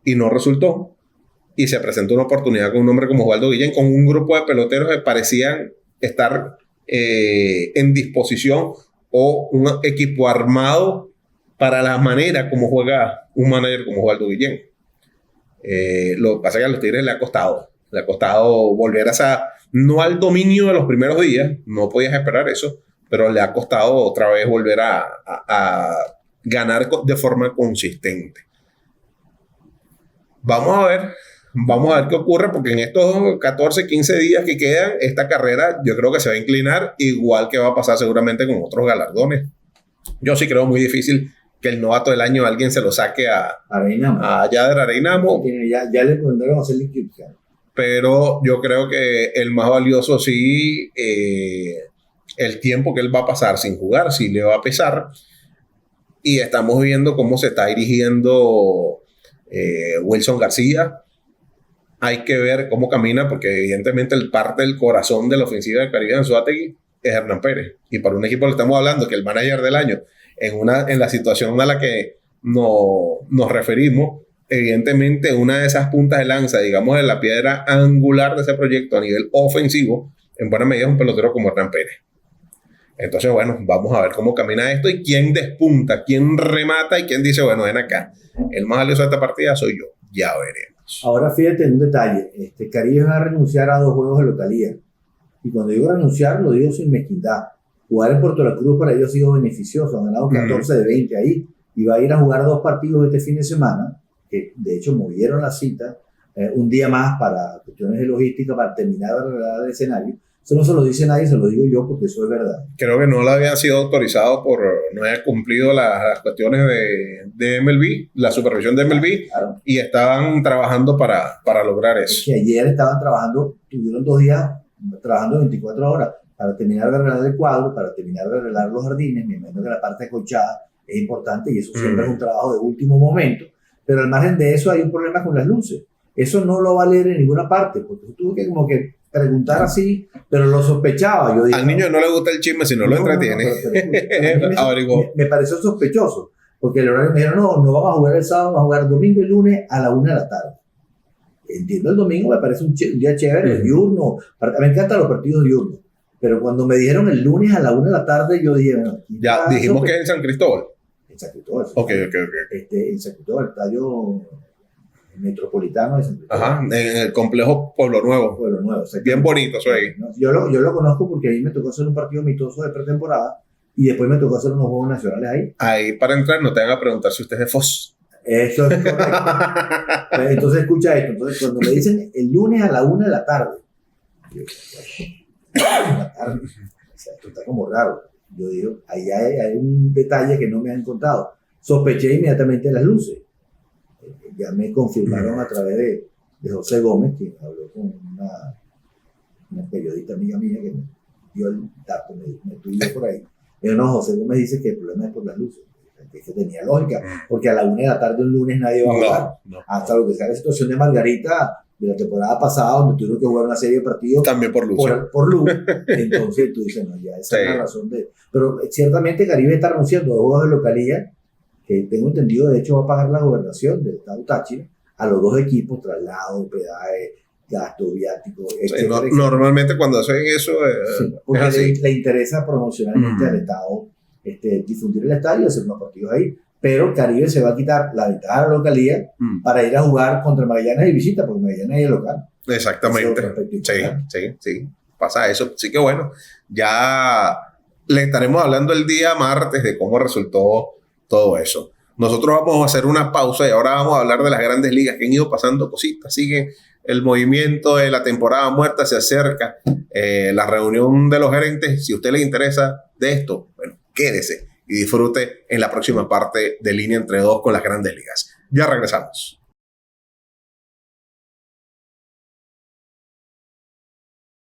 y no resultó. Y se presentó una oportunidad con un hombre como Osvaldo Guillén, con un grupo de peloteros que parecían estar en disposición o un equipo armado para la manera como juega un manager como Osvaldo Guillén. Lo que pasa es que a los Tigres le ha costado volver a esa, no al dominio de los primeros días, no podías esperar eso, pero le ha costado otra vez volver a ganar de forma consistente. Vamos a ver qué ocurre, porque en estos 14, 15 días que quedan, esta carrera yo creo que se va a inclinar, igual que va a pasar seguramente con otros galardones. Yo sí creo muy difícil que el novato del año alguien se lo saque a Yader Areynamo. Ya le pondremos a hacer la inscripción. Pero yo creo que el más valioso sí, el tiempo que él va a pasar sin jugar, sí le va a pesar. Y estamos viendo cómo se está dirigiendo Wilson García. Hay que ver cómo camina, porque evidentemente el parte del corazón de la ofensiva de Caribe Anzoátegui es Hernán Pérez. Y para un equipo que estamos hablando, que el manager del año, en la situación a la que nos referimos, evidentemente una de esas puntas de lanza, digamos, de la piedra angular de ese proyecto a nivel ofensivo, en buena medida es un pelotero como Hernán Pérez. Entonces, bueno, vamos a ver cómo camina esto y quién despunta, quién remata y quién dice, bueno, ven acá, el más valioso de esta partida soy yo. Ya veremos. Ahora fíjate en un detalle, Caribe va a renunciar a 2 juegos de localía. Y cuando digo renunciar, lo digo sin mezquindad. Jugar en Puerto La Cruz para ellos ha sido beneficioso, han ganado 14 de 20 ahí, y va a ir a jugar 2 partidos este fin de semana, que de hecho movieron la cita un día más para cuestiones de logística, para terminar de arreglar el escenario. Eso no se lo dice nadie, se lo digo yo porque eso es verdad. Creo que no lo había sido autorizado por no haber cumplido las cuestiones de MLB, la supervisión de MLB, claro. Y estaban trabajando para lograr eso. Es que ayer estaban trabajando, tuvieron 2 días trabajando 24 horas para terminar de arreglar el cuadro, para terminar de arreglar los jardines. Me imagino que la parte acolchada es importante y eso siempre es un trabajo de último momento, pero al margen de eso hay un problema con las luces. Eso no lo va a leer en ninguna parte, porque tuve que como que preguntar así, pero lo sospechaba. Yo dije, al niño no le gusta el chisme si no lo entretiene. Me pareció sospechoso, porque el horario me dijeron, no vamos a jugar el sábado, vamos a jugar domingo y lunes a la 1 de la tarde. Entiendo, el domingo me parece un día chévere, el diurno, me encantan los partidos diurnos, pero cuando me dijeron el lunes a la 1 de la tarde, yo dije, bueno, ya dijimos que es en San Cristóbal. En San Cristóbal. Ok. En San Cristóbal, el estadio metropolitano de San Cristóbal. Ajá, en el complejo Pueblo Nuevo. Bien bonito eso ahí. Yo lo conozco porque ahí me tocó hacer un partido amistoso de pretemporada y después me tocó hacer unos juegos nacionales ahí. Ahí para entrar no te van a preguntar si usted es de FOS. Eso es correcto. Entonces escucha esto. Entonces cuando me dicen el lunes a la 1 de la tarde, yo esto está como raro. Yo digo, ahí hay un detalle que no me han contado. Sospeché inmediatamente de las luces. Ya me confirmaron a través de José Gómez, quien habló con una periodista amiga mía que me dio el dato, me tuiteó por ahí. Pero no, José Gómez dice que el problema es por las luces. Que tenía lógica, porque a la 1 de la tarde un lunes nadie va a jugar. Hasta lo que sea la situación de Margarita de la temporada pasada, donde tuvieron que jugar una serie de partidos también por luz. Por luz. Entonces tú dices, no, ya esa es la razón de. Pero ciertamente Caribe está anunciando 2 juegos de localía, que tengo entendido, de hecho, va a pagar la gobernación del estado Táchira a los 2 equipos, traslado, pedaje, gasto, viático, etcétera. Normalmente cuando hacen eso, porque es así. Le interesa promocionalmente al estado difundir el estadio y hacer unos partidos ahí. Pero Caribe se va a quitar la ventaja de la localía para ir a jugar contra Magallanes y visita, porque Magallanes es el local. Exactamente. Sí. Pasa eso. Así que bueno, ya le estaremos hablando el día martes de cómo resultó todo eso. Nosotros vamos a hacer una pausa y ahora vamos a hablar de las grandes ligas que han ido pasando cositas. Sigue el movimiento de la temporada muerta, se acerca la reunión de los gerentes. Si a usted le interesa de esto, bueno, quédese y disfrute en la próxima parte de Línea Entre Dos con las grandes ligas. Ya regresamos.